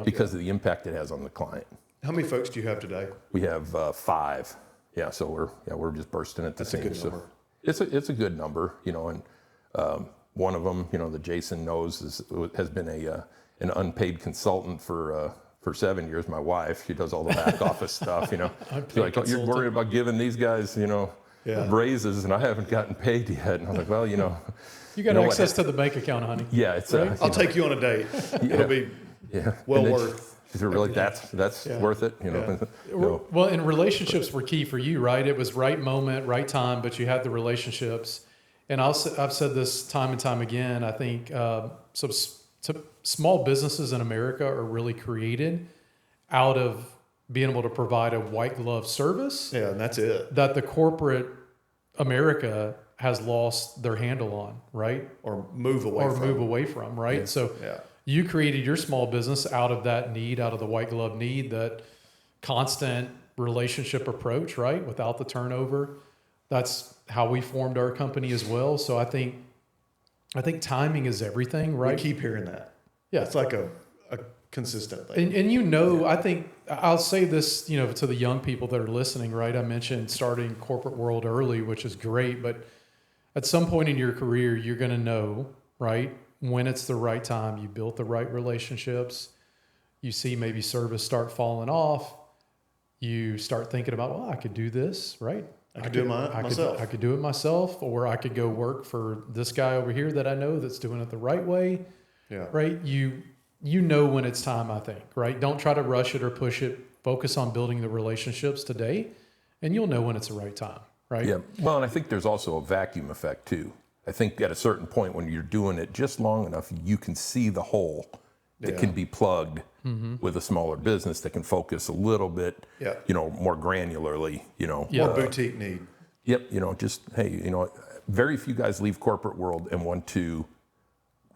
Because of the impact it has on the client. How many folks do you have today? We have 5. Yeah, so we're just bursting at the seams. So it's a good number, and one of them, that Jason knows has been an unpaid consultant for 7 years. My wife, she does all the back office stuff. She's like, oh, you're worried about giving these guys, raises, and I haven't gotten paid yet. And I'm like, well, You got access to the bank account, honey. Yeah, it's. Right? I'll take you on a date. It'll be well worth. Is it really that's worth it? Well, and relationships were key for you, right? It was right moment, right time, but you had the relationships. And I've said this time and time again. I think small businesses in America are really created out of being able to provide a white glove service. Yeah, and that's it. That the corporate America has lost their handle on, right? Or move away from, right? Yeah. So you created your small business out of that need, out of the white glove need, that constant relationship approach, right? Without the turnover. That's how we formed our company as well. So I think timing is everything, right? We keep hearing that. Yeah. It's like a consistent thing. And I think I'll say this, to the young people that are listening, right? I mentioned starting corporate world early, which is great, but at some point in your career, you're going to know, right, when it's the right time. You built the right relationships. You see maybe service start falling off. You start thinking about, well, I could do this, right? I could do it myself. I could do it myself, or I could go work for this guy over here that I know that's doing it the right way. Yeah. Right? You know when it's time, I think, right? Don't try to rush it or push it. Focus on building the relationships today, and you'll know when it's the right time, right? Yeah. Well, and I think there's also a vacuum effect too. I think at a certain point when you're doing it just long enough, you can see the hole that can be plugged with a smaller business that can focus a little bit, more granularly, More boutique need. Yep. Just, hey, very few guys leave corporate world and want to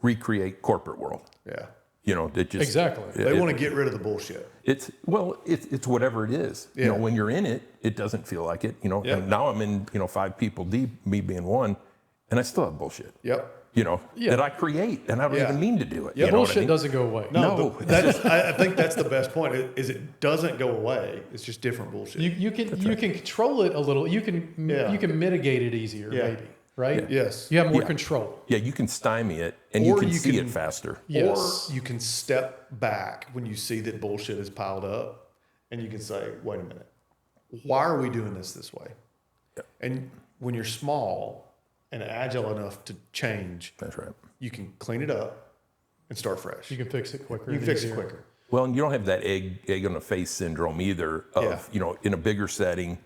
recreate corporate world. Yeah. It just exactly. They want to get rid of the bullshit. It's whatever it is. Yeah. When you're in it, it doesn't feel like it. And now I'm in 5 people deep, me being one, and I still have bullshit. Yep. That I create, and I don't even mean to do it. Yeah, bullshit doesn't go away. No. I think that's the best point. Is it doesn't go away. It's just different bullshit. You can control it a little. You can mitigate it easier, maybe. Right? Yeah. Yes. You have more control. Yeah, you can stymie it, and you can see it faster. Yes. Or you can step back when you see that bullshit is piled up, and you can say, wait a minute, why are we doing this way? Yeah. And when you're small and agile enough to change, that's right. You can clean it up and start fresh. You can fix it quicker. You can fix it quicker. Well, and you don't have that egg on the face syndrome either of, in a bigger setting,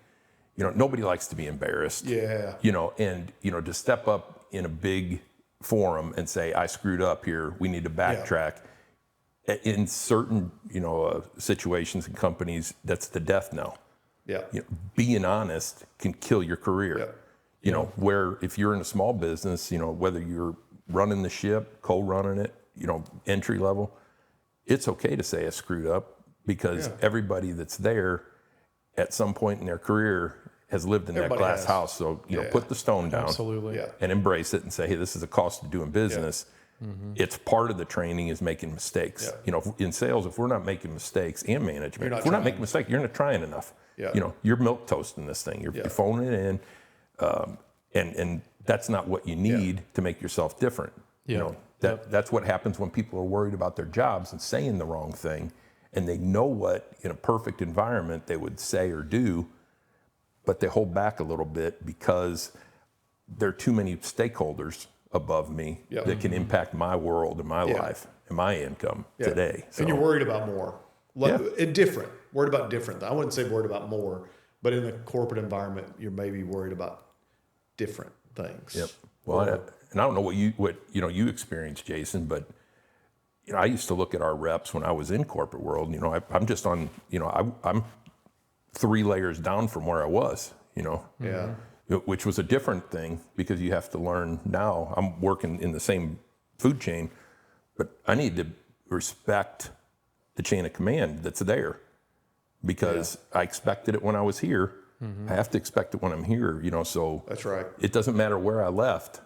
nobody likes to be embarrassed. Yeah. And to step up in a big forum and say, I screwed up here, we need to backtrack. Yeah. In certain, situations and companies, that's the death knell. Yeah. Being honest can kill your career. Yeah. Where if you're in a small business, whether you're running the ship, co-running it, entry level, it's okay to say I screwed up because everybody that's there at some point in their career has lived in that glass house. So, put the stone down. Absolutely. And embrace it and say, hey, this is a cost of doing business. Yeah. Mm-hmm. It's part of the training is making mistakes. Yeah. In sales, if we're not making mistakes and management, if we're not making mistakes, you're not trying enough. Yeah. You're milk toasting this thing. You're phoning it in. And that's not what you need to make yourself different. Yeah. That's what happens when people are worried about their jobs and saying the wrong thing, and they know what in a perfect environment they would say or do, but they hold back a little bit because there are too many stakeholders above me that can impact my world and my life and my income today. So. And you're worried about more. Worried about different. I wouldn't say worried about more, but in the corporate environment, you're maybe worried about different things. Yep. Well, and I don't know what you experienced, Jason, but I used to look at our reps when I was in corporate world. I'm just on. I'm 3 layers down from where I was. Which was a different thing because you have to learn now. I'm working in the same food chain, but I need to respect the chain of command that's there because I expected it when I was here. I have to expect it when I'm here, so that's right. It doesn't matter where I left.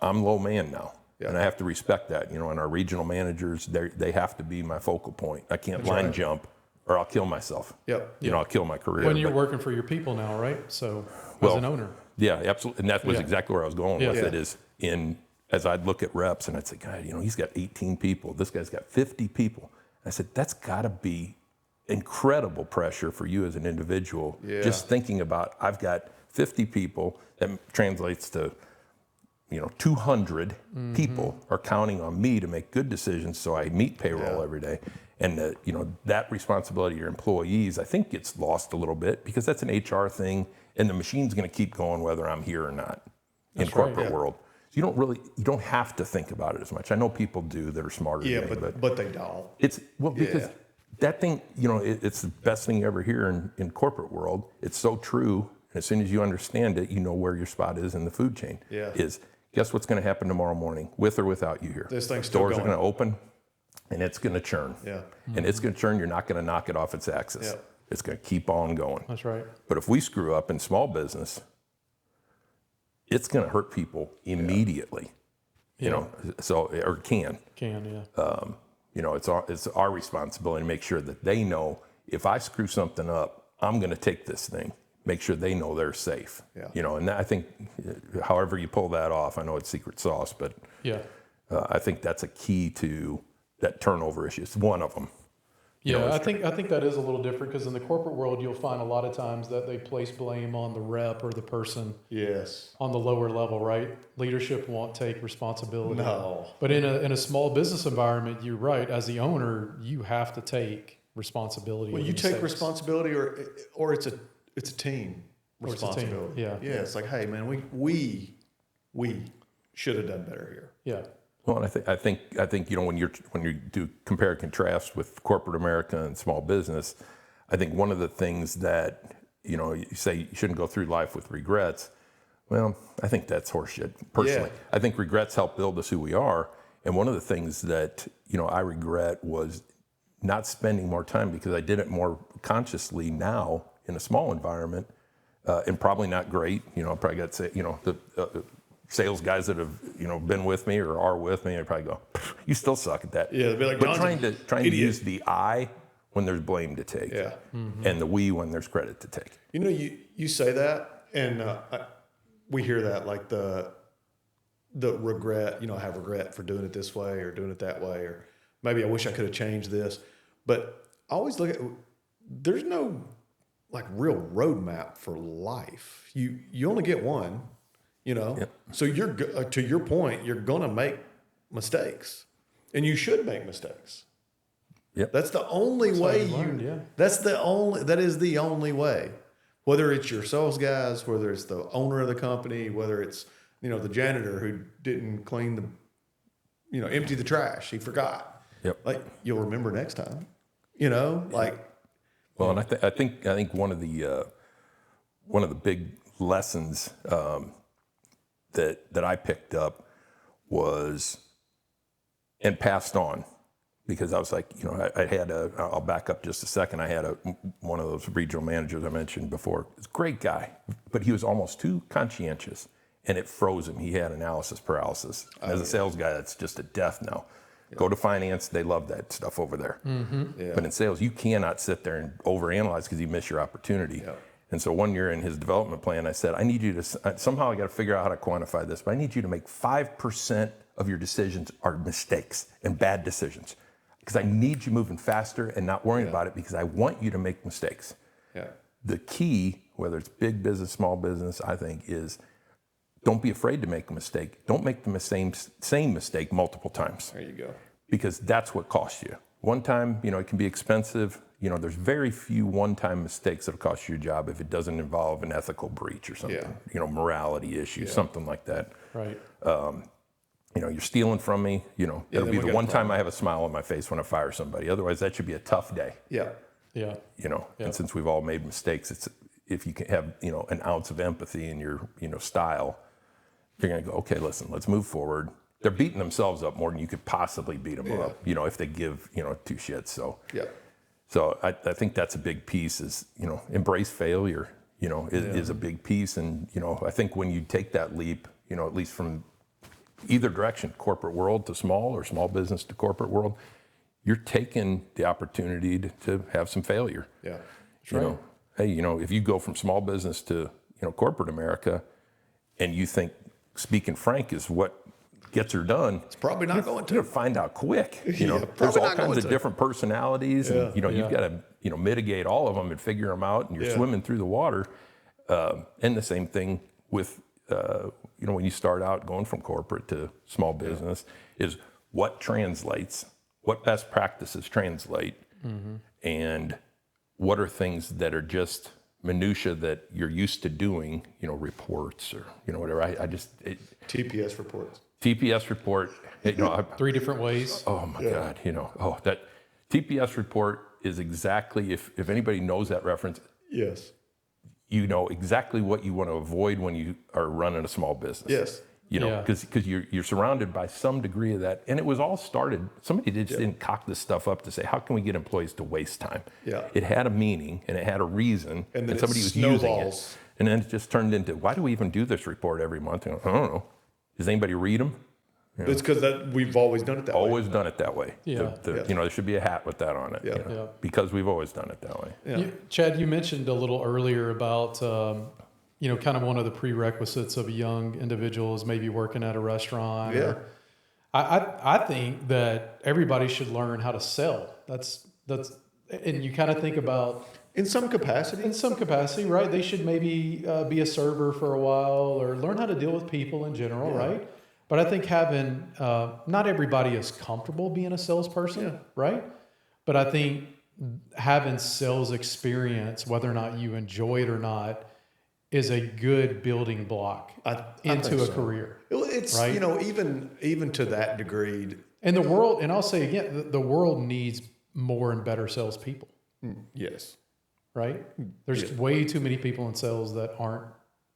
I'm low man now, and I have to respect that, and our regional managers, they have to be my focal point. I can't line jump or I'll kill myself. I'll kill my career. When you're working for your people now, right? So as an owner. Yeah, absolutely. And that was exactly where I was going with it is as I'd look at reps and I'd say, God, he's got 18 people. This guy's got 50 people. I said, that's got to be incredible pressure for you as an individual. Just thinking about, I've got 50 people, that translates to, 200 people are counting on me to make good decisions so I meet payroll every day. And, that responsibility to your employees, I think gets lost a little bit because that's an HR thing and the machine's going to keep going whether I'm here or not in corporate world. So you don't have to think about it as much. I know people do that are smarter than me. But they don't. Because that thing, it's the best thing you ever hear in corporate world. It's so true. And as soon as you understand it, you know where your spot is in the food chain. Is guess what's going to happen tomorrow morning, with or without you here? This thing's still Doors going. are going to open, and it's going to churn. And it's going to churn. You're not going to knock it off its axis. It's going to keep on going. That's right. But if we screw up in small business, it's going to hurt people immediately. Or can. It's our responsibility to make sure that they know if I screw something up, I'm going to take this thing. Make sure they know they're safe. And I think, however you pull that off, I know it's secret sauce, but I think that's a key to that turnover issue. It's one of them. I think that is a little different because in the corporate world, you'll find a lot of times that they place blame on the rep or the person on the lower level, right? Leadership won't take responsibility. No. But in a small business environment, you're right. As the owner, you have to take responsibility. Well, you take responsibility or it's a team responsibility. It's like, hey man, we should have done better here. Well, and I think when you do compare and contrast with corporate America and small business, I think one of the things that you say you shouldn't go through life with regrets. Well, I think that's horseshit. Personally, I think regrets help build us who we are. And one of the things that I regret was not spending more time because I did it more consciously now in a small environment, and probably not great. I probably got to say the sales guys that have been with me or are with me, I probably go, you still suck at that. They'd be like, but trying to use the I when there's blame to take, and the we when there's credit to take. You say that, and we hear that like the regret. I have regret for doing it this way or doing it that way, or maybe I wish I could have changed this. But I always look at there's no like real roadmap for life. You only get one. So you're to your point, you're gonna make mistakes, and you should make mistakes. That's the only way that is the only way. Whether it's your sales guys, whether it's the owner of the company, whether it's the janitor who didn't clean empty the trash, he forgot. Like you'll remember next time. Well, and I think one of the big lessons that I picked up was and passed on because I was like, I had I'll back up just a second. I had one of those regional managers I mentioned before. He's a great guy, but he was almost too conscientious and it froze him. He had analysis paralysis. As a sales guy, that's just a death knell. Go to finance, they love that stuff over there. But in sales, you cannot sit there and overanalyze because you miss your opportunity. And so one year in his development plan, I said, I need you to, somehow I got to figure out how to quantify this, but I need you to make 5% of your decisions are mistakes and bad decisions. Because I need you moving faster and not worrying about it because I want you to make mistakes. Yeah. The key, whether it's big business, small business, I think is don't be afraid to make a mistake. Don't make the same mistake multiple times. There you go. Because that's what costs you. One time, it can be expensive. There's very few one-time mistakes that'll cost you a job if it doesn't involve an ethical breach or something, morality issue, something like that. Right. You're stealing from me, it'll be the one time I have a smile on my face when I fire somebody. Otherwise, that should be a tough day. Yeah. Yeah. And since we've all made mistakes, it's if you can have, an ounce of empathy in your, style, you're going to go, okay, listen, let's move forward. They're beating themselves up more than you could possibly beat them up, if they give, two shits. So, so I think that's a big piece is, embrace failure, is a big piece. And, I think when you take that leap, at least from either direction, corporate world to small or small business to corporate world, you're taking the opportunity to have some failure. Yeah. Hey, if you go from small business to, corporate America and you think speaking frank is what gets her done, It's probably not going to. You're gonna find out quick. There's probably all not kinds going of to. different personalities, and you've got to mitigate all of them and figure them out. And you're swimming through the water. And the same thing with when you start out going from corporate to small business is what translates, what best practices translate, and what are things that are just minutia that you're used to doing. Reports or whatever. TPS reports. TPS report, 3 different ways. oh my God, that TPS report is exactly, if anybody knows that reference, Yes. you know exactly what you want to avoid when you are running a small business. Yes. Because you're surrounded by some degree of that. And it was all started, somebody just didn't cock this stuff up to say, how can we get employees to waste time? Yeah. It had a meaning and it had a reason And then somebody it was using snowballs. it. And then it just turned into, why do we even do this report every month? And I don't know. Does anybody read them? It's because we've always done it that way. Always done it that way. Yeah. There should be a hat with that on it. Yeah. Because we've always done it that way. Yeah. Chad, you mentioned a little earlier about, kind of one of the prerequisites of a young individual is maybe working at a restaurant. Yeah. I think that everybody should learn how to sell. That's, and you kind of think about, In some capacity. in some capacity, right? They should maybe be a server for a while or learn how to deal with people in general, right? But I think having, not everybody is comfortable being a salesperson, right? But I think having sales experience, whether or not you enjoy it or not, is a good building block I into think a so. career. It's, right? even to that degree. And the world, and I'll say again, the world needs more and better salespeople, Yes. right? There's way too many people in sales that aren't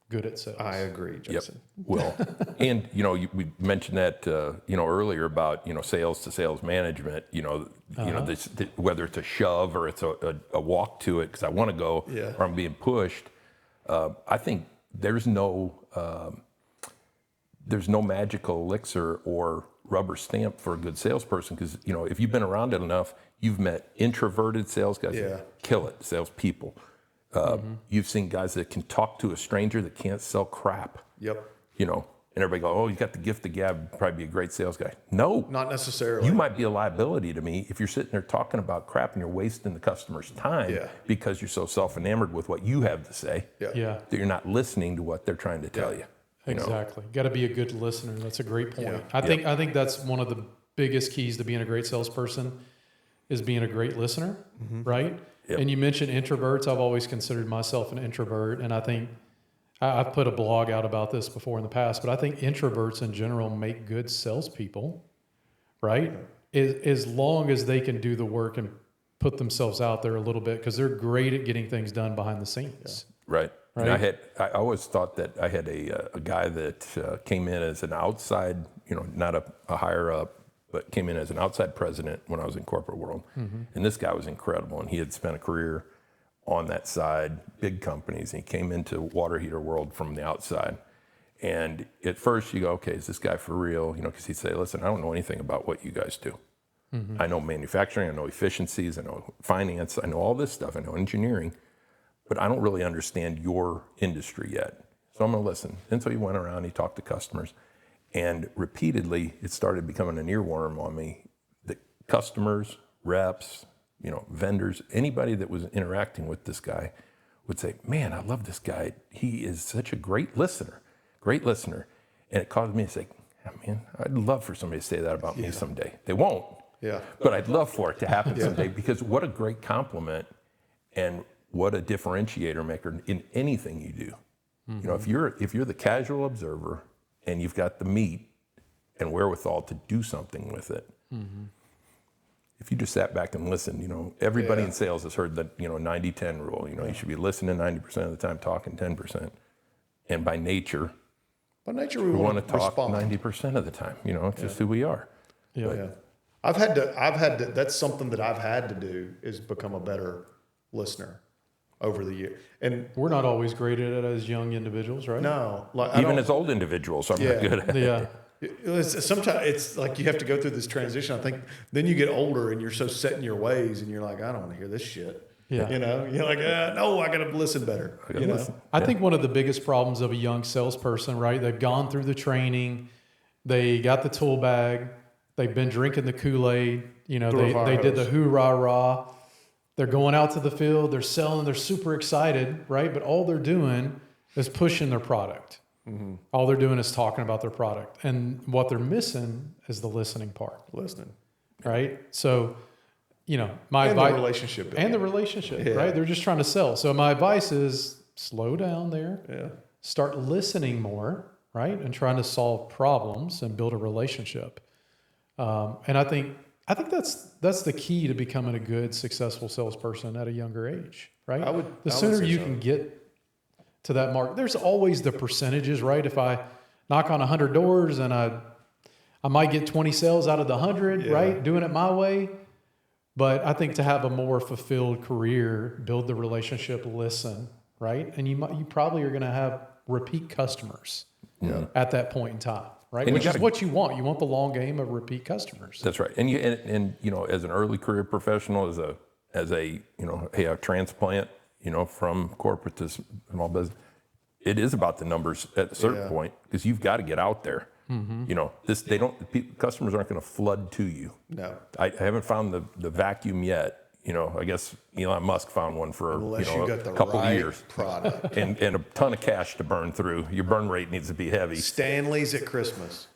good at sales. I agree, Jason. Well, and we mentioned that earlier about sales to sales management. Whether it's a shove or it's a walk to it because I want to go or I'm being pushed. I think there's no magical elixir or rubber stamp for a good salesperson because if you've been around it enough, you've met introverted sales guys that kill it, salespeople. You've seen guys that can talk to a stranger that can't sell crap. Yep. And everybody go, oh, you got the gift of gab, probably be a great sales guy. No, Not necessarily. you might be a liability to me if you're sitting there talking about crap and you're wasting the customer's time because you're so self-enamored with what you have to say Yeah. that you're not listening to what they're trying to tell you. Exactly. Got to be a good listener. That's a great point. I think that's one of the biggest keys to being a great salesperson is being a great listener, right? Yep. And you mentioned introverts. I've always considered myself an introvert, and I think I've put a blog out about this before in the past, but I think introverts in general make good salespeople, right? As long as they can do the work and put themselves out there a little bit, because they're great at getting things done behind the scenes. Right. Right. And I always thought that I had a guy that came in as an outside, not a higher up, but came in as an outside president when I was in corporate world. And this guy was incredible. And he had spent a career on that side, big companies. And he came into water heater world from the outside. And at first you go, okay, is this guy for real? Because he'd say, listen, I don't know anything about what you guys do. I know manufacturing, I know efficiencies, I know finance, I know all this stuff, I know engineering, but I don't really understand your industry yet. So I'm going to listen. And so he went around, he talked to customers. And repeatedly, it started becoming an earworm on me. The customers, reps, vendors, anybody that was interacting with this guy would say, man, I love this guy. He is such a great listener. And it caused me to say, oh, man, I'd love for somebody to say that about me someday. They won't. Yeah. But I'd love for it to happen someday, because what a great compliment and what a differentiator maker in anything you do. Mm-hmm. If you're the casual observer and you've got the meat and wherewithal to do something with it, mm-hmm. if you just sat back and listened, everybody in sales has heard the 90-10 rule. You should be listening 90% of the time, talking 10%. And by nature, we want to talk respond 90% of the time. It's just who we are. Yeah. I've had to, that's something that I've had to do, is become a better listener over the year. And we're not always great at it as young individuals, right? No. Even as old individuals, I'm not good at it. Sometimes it's like you have to go through this transition. I think then you get older and you're so set in your ways and you're like, I don't want to hear this shit. Yeah. You're like, no, I got to listen better. I think one of the biggest problems of a young salesperson, right? They've gone through the training, they got the tool bag, they've been drinking the Kool-Aid, they did the hoorah-rah. They're going out to the field, they're selling, they're super excited, right? But all they're doing is pushing their product. Mm-hmm. All they're doing is talking about their product. And what they're missing is the listening part. Listening. Right? So, my advice. And the relationship, right? They're just trying to sell. So my advice is slow down there. Yeah. Start listening more, right? And trying to solve problems and build a relationship. And I think that's the key to becoming a good, successful salesperson at a younger age, right? The sooner you can get to that mark, there's always the percentages, right? If I knock on 100 doors and I might get 20 sales out of the 100, right? Doing it my way. But I think to have a more fulfilled career, build the relationship, listen, right? And you probably are going to have repeat customers at that point in time. Right, and which is what you want. You want the long game of repeat customers. That's right. And as an early career professional, as a transplant, from corporate to small business, it is about the numbers at a certain point, because you've got to get out there. Mm-hmm. Customers aren't going to flood to you. No, I haven't found the vacuum yet. I guess Elon Musk found one for a couple of years. Product. and a ton of cash to burn through. Your burn rate needs to be heavy. Stanley's at Christmas.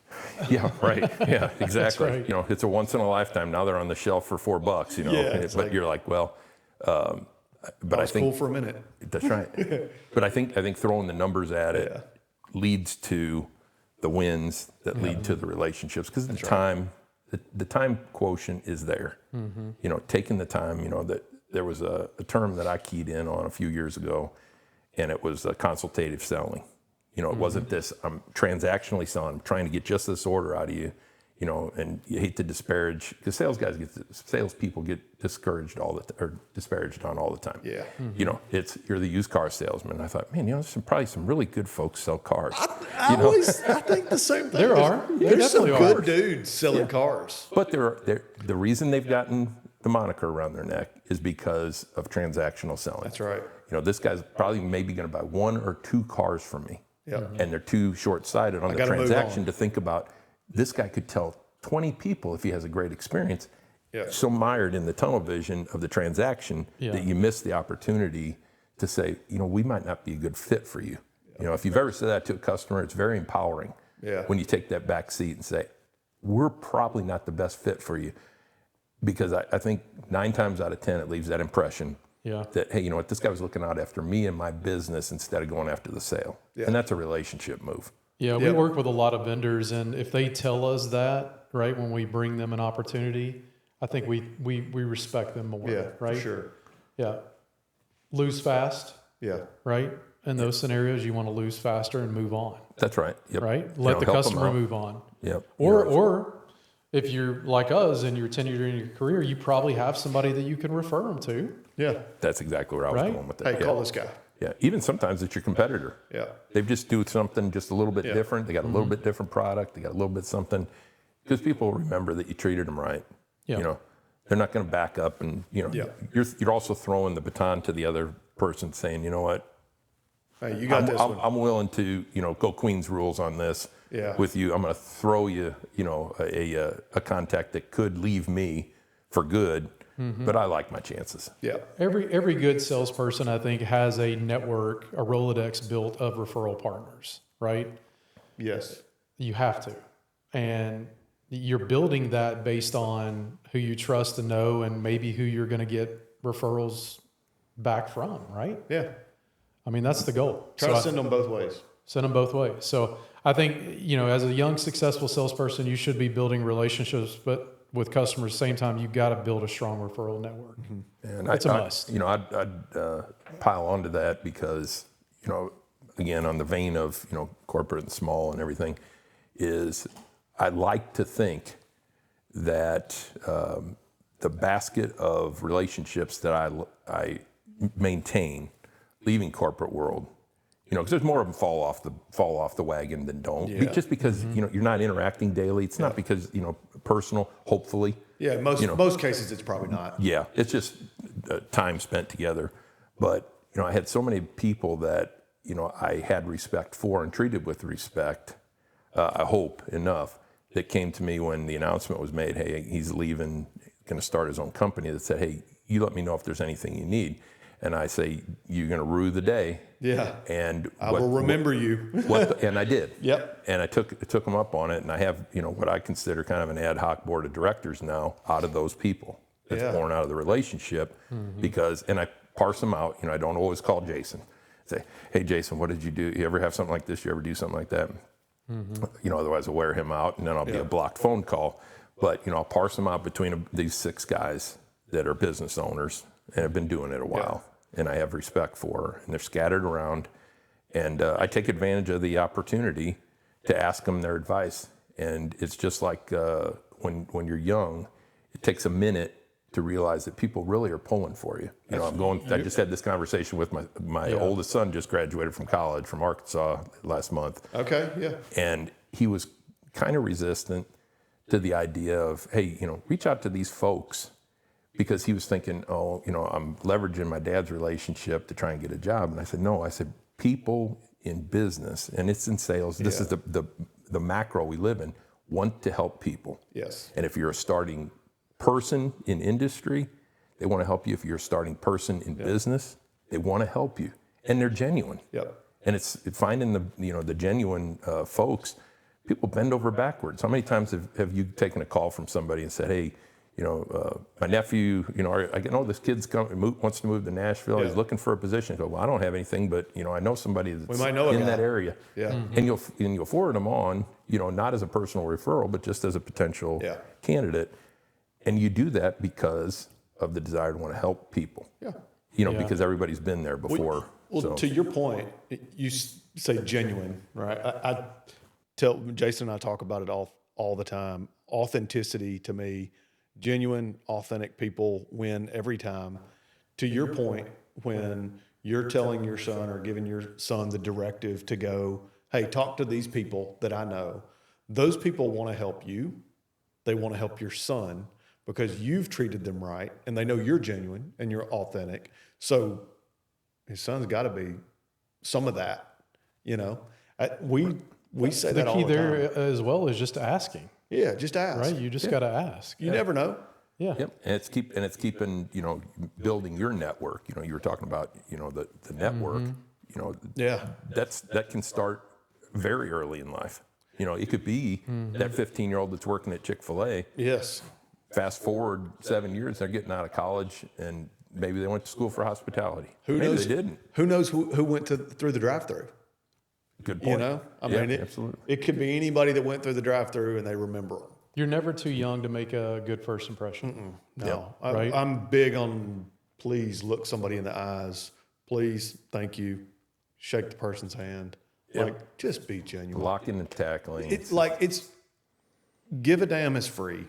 Yeah, right. Yeah, exactly. Right. It's a once in a lifetime. Now they're on the shelf for $4. But you're like, well, but I think cool for a minute. That's right. But I think throwing the numbers at it leads to the wins that lead to the relationships, because the time. The time quotient is there. Mm-hmm. Taking the time, that there was a term that I keyed in on a few years ago, and it was consultative selling. It wasn't this, I'm transactionally selling, I'm trying to get just this order out of you, and you hate to disparage, because salespeople get disparaged on all the time. Yeah. Mm-hmm. You're the used car salesman. I thought, man, there's probably some really good folks sell cars. I think the same thing. There's some good dudes selling cars. But the reason they've gotten the moniker around their neck is because of transactional selling. That's right. This guy's probably maybe going to buy 1 or 2 cars from me. Yep. And they're too short-sighted on the transaction to think about, this guy could tell 20 people if he has a great experience. Yeah. So mired in the tunnel vision of the transaction that you miss the opportunity to say, we might not be a good fit for you. If you've ever said that to a customer, it's very empowering when you take that back seat and say, we're probably not the best fit for you. Because I think 9 times out of 10, it leaves that impression that, hey, this guy was looking out after me and my business instead of going after the sale. Yeah. And that's a relationship move. Yeah, we work with a lot of vendors, and if they tell us that, right, when we bring them an opportunity, I think we respect them more. Yeah, right? For sure. Yeah. Lose fast. Yeah. Right? In those scenarios, you want to lose faster and move on. That's right. Yep. Right? Let the customer move on. Yep. Or if you're like us and you're tenured in your career, you probably have somebody that you can refer them to. Yeah. That's exactly where I was going with that. Hey, call this guy. Yeah. Even sometimes it's your competitor. Yeah. They just do something just a little bit different. They got a little bit different product. They got a little bit something. Because people remember that you treated them right. Yeah. They're not going to back up, and you're also throwing the baton to the other person, saying, you know what, hey, you got this one. I'm willing to go Queen's rules on this. with you. I'm going to throw you, a contact that could leave me for good, but I like my chances. Yeah. Every good salesperson, I think, has a network, a Rolodex built of referral partners, right? Yes. You have to. And you're building that based on who you trust and know and maybe who you're going to get referrals back from, right? Yeah. I mean, that's the goal. Try to send them both ways. Send them both ways. So I think, as a young, successful salesperson, you should be building relationships, but with customers, at the same time, you've got to build a strong referral network. And it's a must. I'd pile onto that because, again, on the vein of, corporate and small and everything, is I like to think that the basket of relationships that I maintain leaving corporate world, because there's more of them fall off the wagon than don't. Just because you're not interacting daily. It's not because personal. Hopefully. Yeah. Most cases it's probably not. Yeah. It's just time spent together. But I had so many people that I had respect for and treated with respect. I hope enough that came to me when the announcement was made. Hey, he's leaving, going to start his own company. That said, hey, you let me know if there's anything you need. And I say, you're going to rue the day. Yeah. And I will remember you. And I did. Yep. And I took them up on it. And I have, what I consider kind of an ad hoc board of directors now out of those people. That's born out of the relationship because, and I parse them out. I don't always call Jason. Say, hey, Jason, what did you do? You ever have something like this? You ever do something like that? Otherwise I'll wear him out and then I'll be a blocked phone call. But, I'll parse them out between these 6 guys that are business owners and have been doing it a while. And I have respect for, and they're scattered around. And I take advantage of the opportunity to ask them their advice. And it's just like when you're young, it takes a minute to realize that people really are pulling for you. I just had this conversation with my oldest son, just graduated from college from Arkansas last month. Okay, yeah. And he was kind of resistant to the idea of, hey, reach out to these folks. Because he was thinking, I'm leveraging my dad's relationship to try and get a job. And I said, no. I said, people in business, and it's in sales, this is the macro we live in, want to help people. Yes. And if you're a starting person in industry, they want to help you. If you're a starting person in business, they want to help you. And they're genuine. Yep. And it's finding the genuine folks. People bend over backwards. How many times have you taken a call from somebody and said, hey, my nephew, I know this kid's wants to move to Nashville. He's looking for a position. I go, well, I don't have anything, but I know somebody that's in that area. Yeah. And you'll forward them on, not as a personal referral, but just as a potential candidate. And you do that because of the desire to want to help people. Yeah. Because everybody's been there before. Well, to your point, you say genuine, right? I tell Jason and I talk about it all the time. Authenticity to me. Genuine, authentic people win every time. To your point, when you're telling your son or giving your son the directive to go, hey, talk to these people that I know, those people want to help you. They want to help your son because you've treated them right and they know you're genuine and you're authentic. So his son's got to be some of that, We say that all the time. The key there as well is just asking. Yeah, just ask. Right, you just got to ask. You never know. Yeah. Yep. And it's keeping building your network. You were talking about the network. That can start very early in life. It could be that 15-year-old that's working at ChickfilA. Yes. Fast forward 7 years, they're getting out of college and maybe they went to school for hospitality. Who maybe knows? They didn't. Who knows who went through the drive-through? Good point. Absolutely. It could be anybody that went through the drive-through and they remember them. You're never too young to make a good first impression. No, right? I'm big on please look somebody in the eyes. Please, thank you. Shake the person's hand. Like, just be genuine. Blocking and tackling. It's give a damn is free.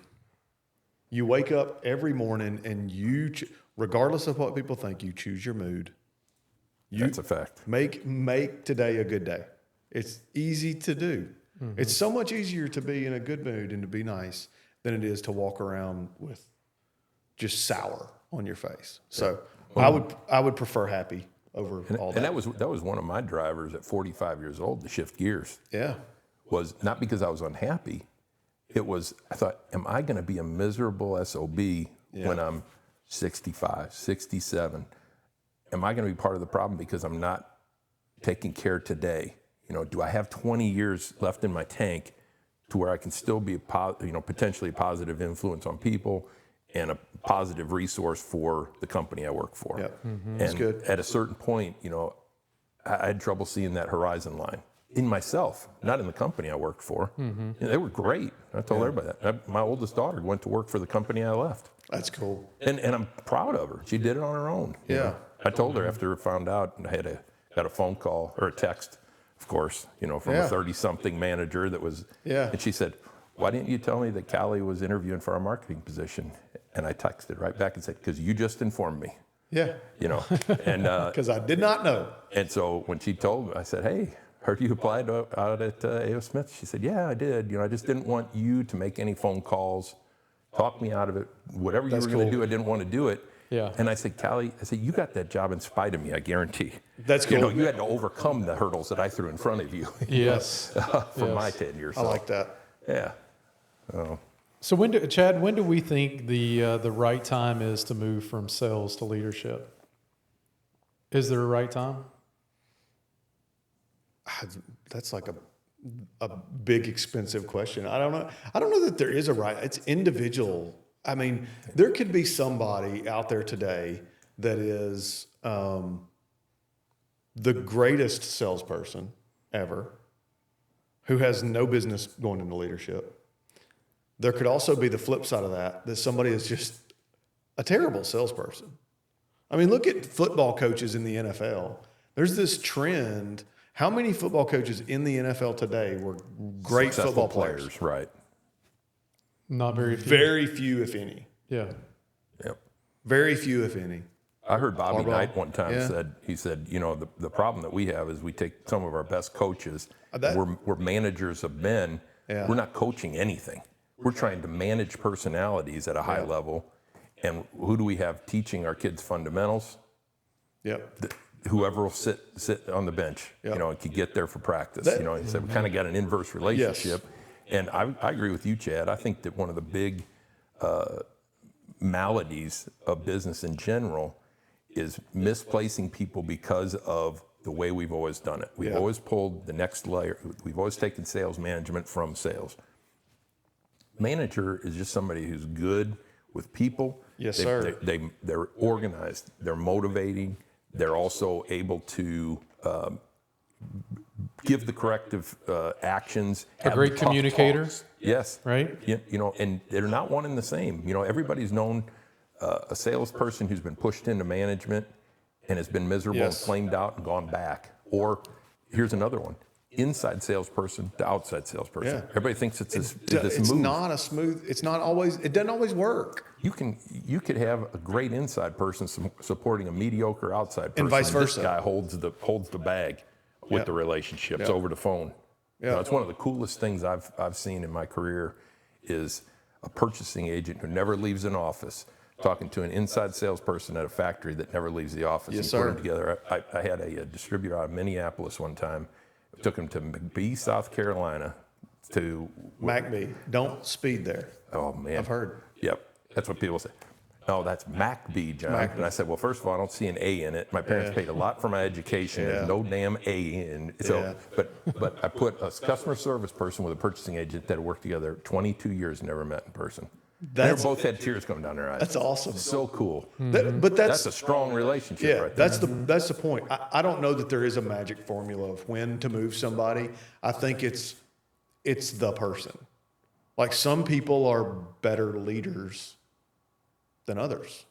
You wake up every morning and regardless of what people think, you choose your mood. That's a fact. Make today a good day. It's easy to do. It's so much easier to be in a good mood and to be nice than it is to walk around with just sour on your face. So I would prefer happy over all that. And that was one of my drivers at 45 years old to shift gears. Yeah. was not because I was unhappy. It was, I thought, am I going to be a miserable SOB when I'm 65, 67? Am I going to be part of the problem because I'm not taking care today? You know, do I have 20 years left in my tank to where I can still be potentially a positive influence on people and a positive resource for the company I work for? Yep. And That's good. at a certain point, you know, I had trouble seeing that horizon line in myself, not in the company I worked for. You know, they were great. I told everybody that. My oldest daughter went to work for the company I left. That's cool. And I'm proud of her. She did it on her own. you know. I told her after I found out, and I got a phone call or a text, of course, you know, from a 30-something manager that was, and she said, why didn't you tell me that Callie was interviewing for our marketing position? And I texted right back and said, because you just informed me. Yeah. You know, and Because I did not know. and so when she told me, I said, hey, heard you applied out at A.O. Smith. She said, yeah, I did. You know, I just didn't want you to make any phone calls, talk me out of it. Whatever you were going to do, I didn't want to do it. Yeah. And I said, Callie, you got that job in spite of me, I guarantee. That's cool. You know, you had to overcome the hurdles that I threw in front of you. Yes. For my tenure. So, I like that. Yeah. So Chad, when do we think the right time is to move from sales to leadership? Is there a right time? That's like a big, expensive question. I don't know. I don't know that there is a right. It's individual. I mean, there could be somebody out there today that is the greatest salesperson ever who has no business going into leadership. There could also be the flip side of that somebody is just a terrible salesperson. I mean, look at football coaches in the NFL. There's this trend. How many football coaches in the NFL today were great Successful football players? Right. Not very few. Very few, if any. Yeah. Yep. Very few, if any. I heard Bobby Harbaugh. Knight one time he said, you know, the problem that we have is we take some of our best coaches, we're managers of men. Yeah. We're not coaching anything. We're trying to manage personalities at a high level. And who do we have teaching our kids fundamentals? Yep. Whoever will sit on the bench, you know, and can get there for practice. You know, he said we kind of got an inverse relationship. And I agree with you, Chad. I think that one of the big maladies of business in general is misplacing people because of the way we've always done it. We've always pulled the next layer. We've always taken sales management from sales. Manager is just somebody who's good with people. Yes, sir. They're organized. They're motivating. They're also able to give the corrective actions. A great communicator. Yes. Right? You know, and they're not one and the same. You know, everybody's known a salesperson who's been pushed into management and has been miserable and flamed out and gone back. Or here's another one. Inside salesperson to outside salesperson. Yeah. Everybody thinks it's this It's move. not a smooth. It's not always. It doesn't always work. You could have a great inside person supporting a mediocre outside person, And vice versa. This guy holds the bag with the relationships over the phone. Yeah. You know, it's one of the coolest things I've seen in my career is a purchasing agent who never leaves an office talking to an inside salesperson at a factory that never leaves the office. Yes, and put sir. them together. I had a distributor out of Minneapolis one time. Took him to McBee, South Carolina to MacB. Don't speed there. Oh man, I've heard. Yep, that's what people say. No, that's MacB, John. MacB. And I said, well, first of all, I don't see an A in it. My parents paid a lot for my education. There's no damn A in. So, but I put a customer service person with a purchasing agent that had worked together 22 years, and never met in person. They both had tears coming down their eyes. That's awesome. So cool. But That's a strong relationship right there. that's the point. I don't know that there is a magic formula of when to move somebody. I think it's the person. Like some people are better leaders than others.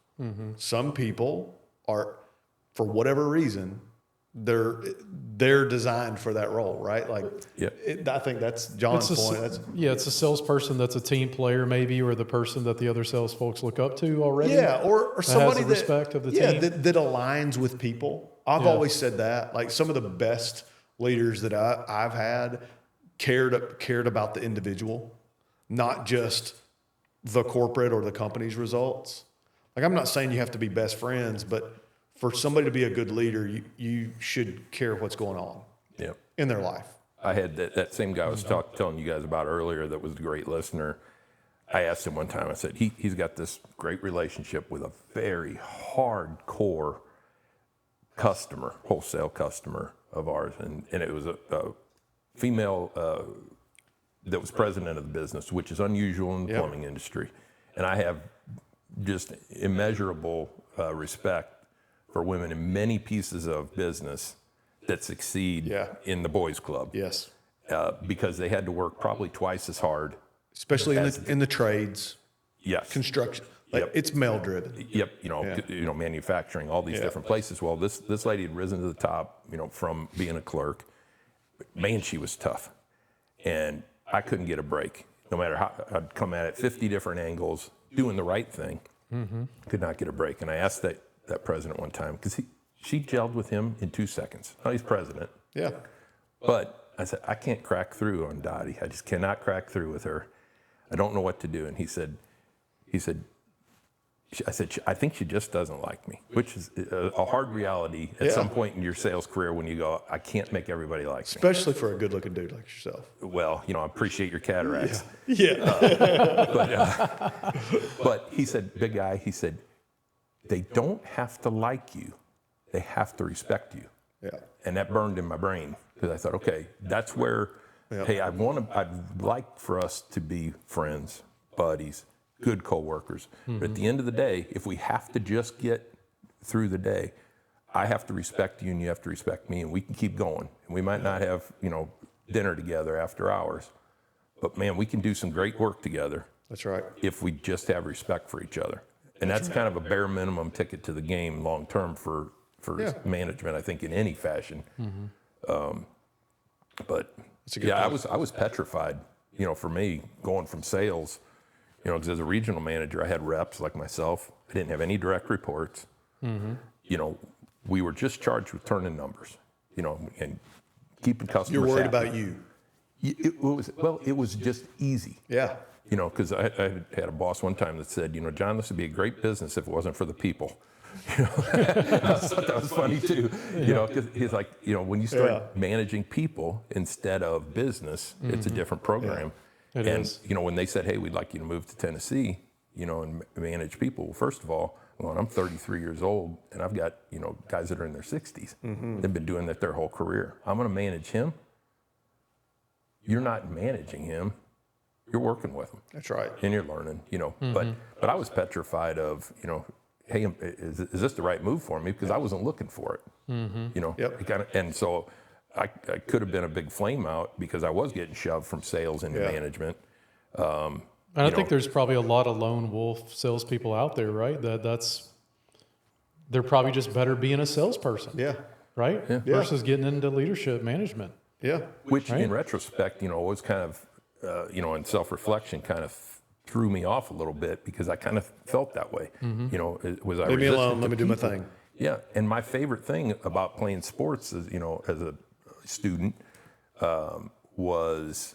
Some people are, for whatever reason, they're designed for that role, right? Like, I think that's John's point. It's a salesperson that's a team player, maybe, or the person that the other sales folks look up to already. Yeah, or somebody has the respect of the team. that aligns with people. I've always said that. Like some of the best leaders that I've had cared about the individual, not just the corporate or the company's results. Like I'm not saying you have to be best friends, but for somebody to be a good leader, you should care what's going on in their life. I had that same guy I was telling you guys about earlier that was a great listener. I asked him one time, I said, he's got this great relationship with a very hardcore customer, wholesale customer of ours. And it was a female that was president of the business, which is unusual in the plumbing industry. And I have just immeasurable respect for women in many pieces of business that succeed in the boys club. Yes. Because they had to work probably twice as hard. Especially in the trades. Yes. Construction. Like, it's male driven. Yep. You know, manufacturing, all these different places. Well, this lady had risen to the top, you know, from being a clerk. Man, she was tough. And I couldn't get a break. No matter how I'd come at it 50 different angles, doing the right thing, could not get a break. And I asked that president one time, because she gelled with him in 2 seconds. Now he's president. Yeah. But I said, I can't crack through on Dottie. I just cannot crack through with her. I don't know what to do. And he said, I said, I think she just doesn't like me, which is a hard reality at some point in your sales career when you go, I can't make everybody like me. Especially for a good looking dude like yourself. Well, you know, I appreciate your cataracts. Yeah. But he said, big guy, he said, they don't have to like you. They have to respect you. Yeah. And that burned in my brain because I thought, okay, that's where, hey, I'd like for us to be friends, buddies, good coworkers. But at the end of the day, if we have to just get through the day, I have to respect you and you have to respect me, and we can keep going. And we might not have, you know, dinner together after hours, but man, we can do some great work together. That's right. If we just have respect for each other. And that's kind of a bare minimum ticket to the game long term for management, I think, in any fashion. But I was petrified, you know, for me, going from sales, you know, because as a regional manager, I had reps like myself. I didn't have any direct reports. You know, we were just charged with turning numbers, you know, and keeping customers You're worried happy. about you. It was just easy. Yeah. You know, because I had a boss one time that said, you know, John, this would be a great business if it wasn't for the people. You know, I thought that was funny too. You know, because he's like, you know, when you start managing people instead of business, it's a different program. It is. You know, when they said, hey, we'd like you to move to Tennessee, you know, and manage people. Well, first of all, I'm 33 years old and I've got, you know, guys that are in their 60s. They've been doing that their whole career. I'm going to manage him. You're not managing him. You're working with him. That's right. And you're learning, you know. But I was petrified of, you know, hey, is this the right move for me? Because I wasn't looking for it, you know. And so I could have been a big flame out because I was getting shoved from sales into management. And I think there's probably a lot of lone wolf salespeople out there, right? They're probably just better being a salesperson. Yeah. Right? Yeah. Versus getting into leadership management. Yeah. Which in retrospect, you know, was kind of, you know, in self-reflection kind of threw me off a little bit because I kind of felt that way. You know, was I leave me alone, let me do my people? thing. Yeah. And my favorite thing about playing sports is, you know, as a student, was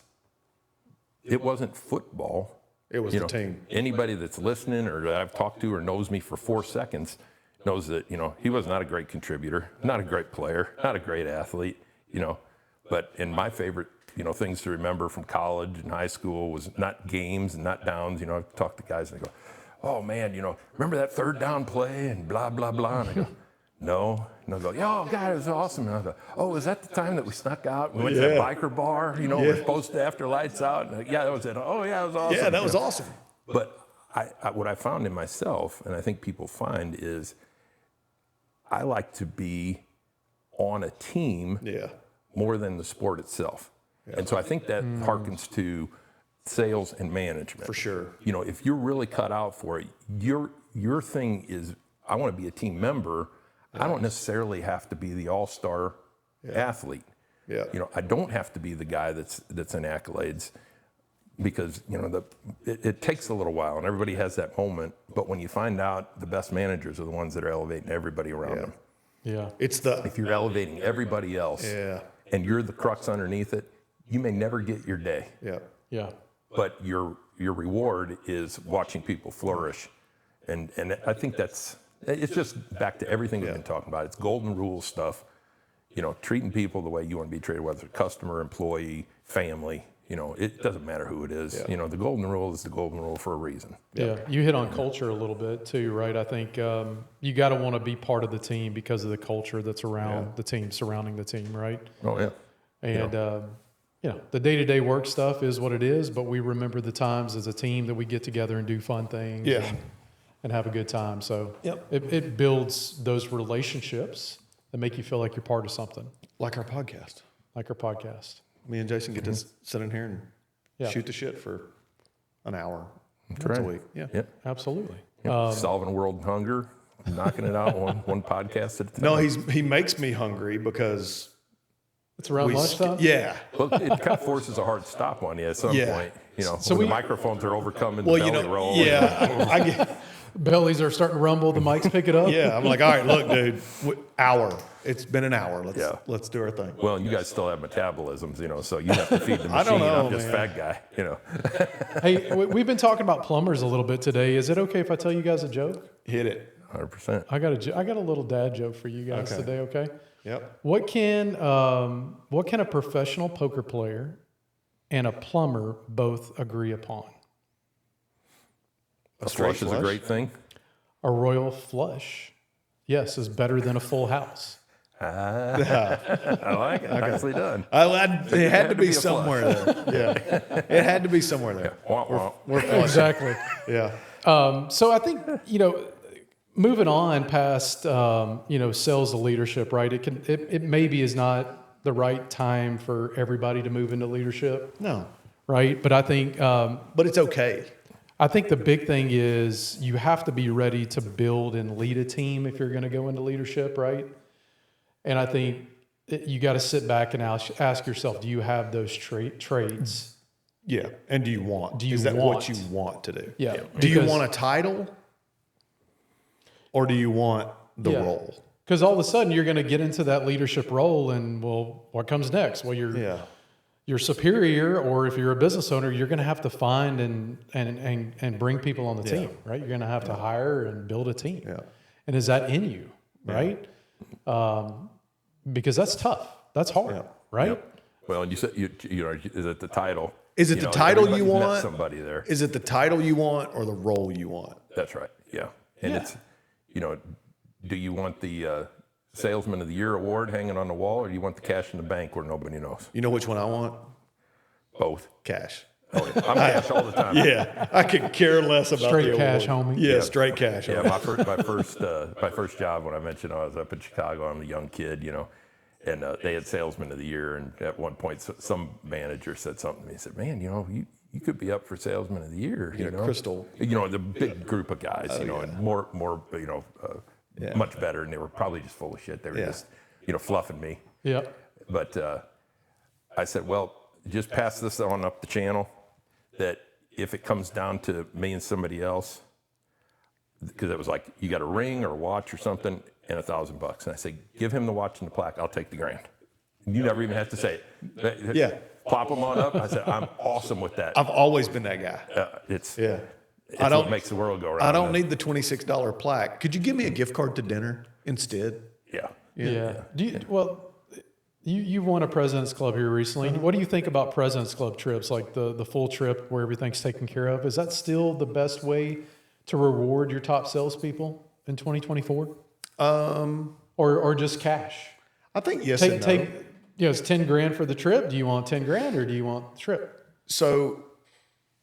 it wasn't football. It was the team. Anybody that's listening or that I've talked to or knows me for 4 seconds knows that, you know, he was not a great contributor, not a great player, not a great athlete, you know. But in my favorite, you know, things to remember from college and high school was not games and not downs. You know, I talk to guys and they go, oh man, you know, remember that third down play and blah, blah, blah. And I go, no. And they'll go, yeah, oh God, it was awesome. And I go, oh, was that the time that we snuck out and went to that biker bar? You know, we're supposed to after lights out. And that was it. Oh yeah, it was awesome. Yeah, that was awesome. But what I found in myself, and I think people find, is I like to be on a team more than the sport itself. And so I think that harkens to sales and management. For sure. You know, if you're really cut out for it, your thing is, I want to be a team member. I don't necessarily have to be the all-star athlete. Yeah. You know, I don't have to be the guy that's in accolades because, you know, it takes a little while and everybody has that moment. But when you find out the best managers are the ones that are elevating everybody around them. Yeah. If you're elevating everybody else and you're the crux underneath it, you may never get your day. Yeah. Yeah. But your reward is watching people flourish. And I think it's just back to everything we've been talking about. It's golden rule stuff. treating people the way you want to be treated, whether it's a customer, employee, family. It doesn't matter who it is. Yeah. The golden rule is the golden rule for a reason. Yeah, you hit on culture a little bit too, right? I think you got to want to be part of the team because of the culture that's around the team, surrounding the team, right? Oh, yeah. And, the day-to-day work stuff is what it is, but we remember the times as a team that we get together and do fun things and have a good time. So it builds those relationships that make you feel like you're part of something. Like our podcast. Me and Jason get to sit in here and shoot the shit for an hour once a week. Yeah. Yep. Absolutely. Solving world hunger, knocking it out one podcast at a time. No, he makes me hungry because it's around lunchtime? Yeah. Well, it kind of forces a hard stop on you at some point. So when the microphones are overcoming the belly roll. Yeah. I get, bellies are starting to rumble. The mics pick it up. Yeah. I'm like, all right, look, dude, hour. It's been an hour. Let's do our thing. Well, you guys still have metabolisms, so you have to feed the machine. I don't know, I'm just man. fat guy, Hey, we've been talking about plumbers a little bit today. Is it okay if I tell you guys a joke? Hit it. 100%. I got a little dad joke for you guys today. Okay. Yep. What can a professional poker player and a plumber both agree upon? A flush is a great thing. A royal flush, yes, is better than a full house. I like it. Nicely done. It had to be somewhere there. Yeah. It had to be somewhere there. We're flushing. Exactly. Yeah. So I think, moving on past, sales to leadership, right? It maybe is not the right time for everybody to move into leadership. No. Right. But I think, but it's okay. I think the big thing is you have to be ready to build and lead a team if you're going to go into leadership. Right. And I think you got to sit back and ask yourself, do you have those traits? Yeah. And do you want? Is that what you want to do? Yeah. Do you want a title? Or do you want the role? Because all of a sudden you're going to get into that leadership role, and what comes next? Well, your superior, or if you're a business owner, you're going to have to find and bring people on the team, right? You're going to have to hire and build a team. Yeah. And is that in you, right? Because that's tough. That's hard, right? Yep. Well, and you said is it the title? Is it the title you want? Met somebody there. Is it the title you want or the role you want? That's right. Yeah. And it's do you want the Salesman of the Year award hanging on the wall, or do you want the cash in the bank where nobody knows? You know which one I want? Both. Cash. Oh, yeah. I'm cash all the time. Yeah, I could care less about straight the cash, award. homie. Yeah, straight cash. Yeah, my first job, when I mentioned I was up in Chicago, I'm a young kid, and they had Salesman of the Year, and at one point some manager said something to me. He said, "Man, you could be up for Salesman of the Year." Crystal. The big group of guys, and more, much better, and they were probably just full of shit. They were just, fluffing me. Yeah. But I said, well, just pass this on up the channel, that if it comes down to me and somebody else, because it was like, you got a ring or a watch or something and $1,000. And I said, give him the watch and the plaque. I'll take the $1,000. You never even have to say it. Yeah. Plop them on up. I said, I'm awesome with that. I've always been that guy. It's what makes the world go round. I don't need the $26 plaque. Could you give me a gift card to dinner instead? Yeah. You won a President's Club here recently. What do you think about President's Club trips, like the full trip where everything's taken care of? Is that still the best way to reward your top salespeople in 2024? Or just cash? I think yes and no. It's $10,000 for the trip. Do you want $10,000 or do you want the trip? So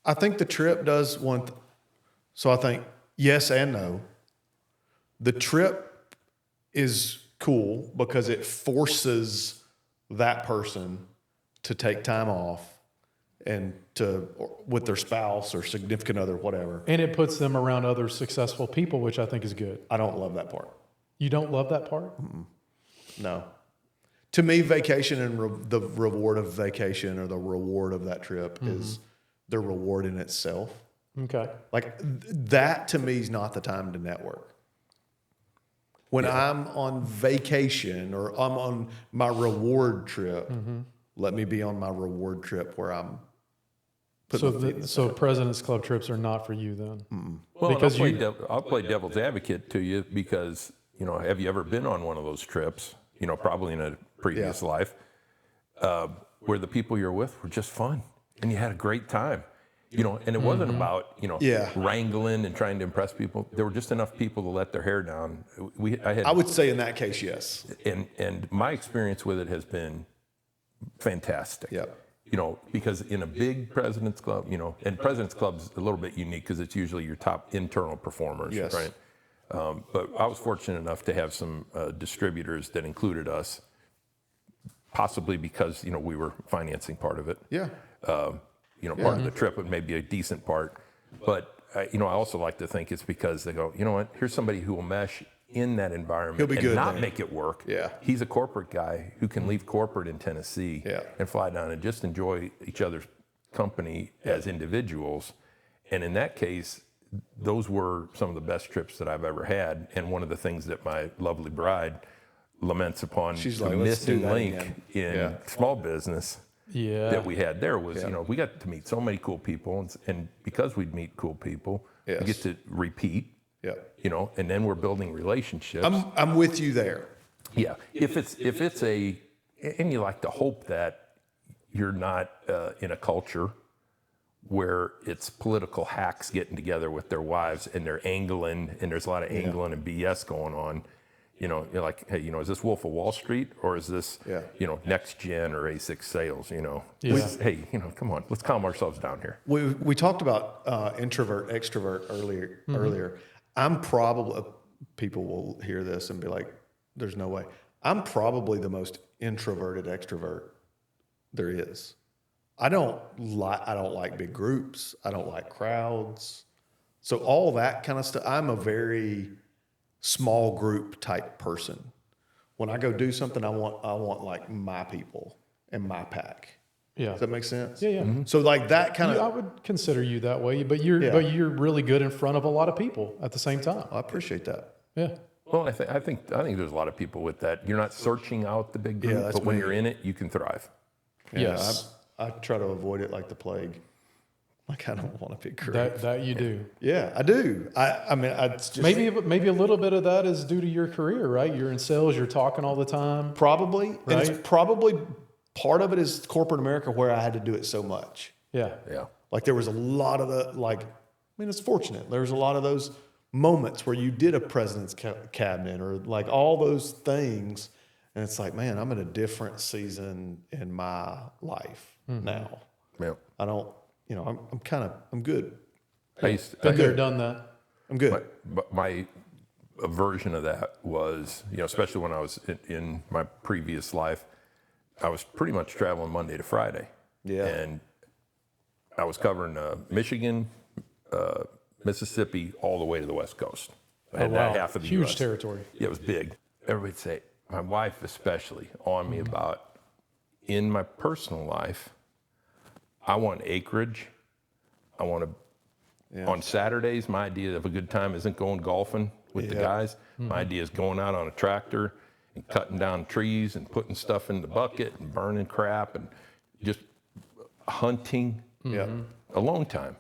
I think the trip does one. So I think yes and no. The trip is cool because it forces that person to take time off and with their spouse or significant other, whatever. And it puts them around other successful people, which I think is good. I don't love that part. You don't love that part? Mm-mm. No. To me, vacation and the reward of vacation, or the reward of that trip, is the reward in itself. Okay. Like that to me is not the time to network. When I'm on vacation or I'm on my reward trip, let me be on my reward trip where I'm putting So President's Club trips are not for you then? Mm-mm. Well, because I'll play devil's advocate to you, because, have you ever been on one of those trips? Probably in a previous life, where the people you're with were just fun and you had a great time. And it wasn't about, wrangling and trying to impress people. There were just enough people to let their hair down. I would say in that case, yes. And my experience with it has been fantastic. Yeah. Because in a big President's Club, and President's Club's a little bit unique because it's usually your top internal performers, yes. right? But I was fortunate enough to have some distributors that included us, possibly because, we were financing part of it. Yeah. Part of the trip, but maybe a decent part. But, I also like to think it's because they go, you know what, here's somebody who will mesh in that environment and not make it work. Yeah. He's a corporate guy who can leave corporate in Tennessee and fly down and just enjoy each other's company as individuals. And in that case, those were some of the best trips that I've ever had. And one of the things that my lovely bride laments upon the missing link in small business that we had there was, we got to meet so many cool people. And because we'd meet cool people, we get to repeat. Yeah. And then we're building relationships. I'm with you there. Yeah. If it's and you like to hope that you're not in a culture where it's political hacks getting together with their wives and they're angling and there's a lot of angling and BS going on. You're like, hey, is this Wolf of Wall Street or is this, NexGen or A6 sales? Hey, come on, let's calm ourselves down here. We talked about introvert, extrovert earlier. I'm probably, people will hear this and be like, there's no way. I'm probably the most introverted extrovert there is. I don't like big groups. I don't like crowds. So all that kind of stuff, I'm a very small group type person. When I go do something, I want like my people and my pack. Yeah. Does that make sense? Yeah, yeah. Mm-hmm. So like that kind of, I would consider you that way, but you're really good in front of a lot of people at the same time. I appreciate that. Yeah. Well, I think there's a lot of people with that. You're not searching out the big group, but when you're in it, you can thrive. Yeah, yes. I try to avoid it like the plague. Like I don't want a big group. That you do. Yeah, I do. I mean, it's just maybe a little bit of that is due to your career, right? You're in sales. You're talking all the time. Probably, right? And it's probably part of it is corporate America where I had to do it so much. Yeah, yeah. Like there was a lot of it's fortunate. There's a lot of those moments where you did a president's cabinet or like all those things, and it's like, man, I'm in a different season in my life now. Yeah. I don't. I'm good. Been there, done that. I'm good. My version of that was, especially when I was in my previous life, I was pretty much traveling Monday to Friday. Yeah. And I was covering Michigan, Mississippi, all the way to the West Coast. I had that half of the huge US. territory. Yeah, it was big. Everybody'd say, my wife especially, on me about, in my personal life, I want acreage. I want to, on Saturdays, my idea of a good time isn't going golfing with the guys. My idea is going out on a tractor and cutting down trees and putting stuff in the bucket and burning crap and just hunting alone time.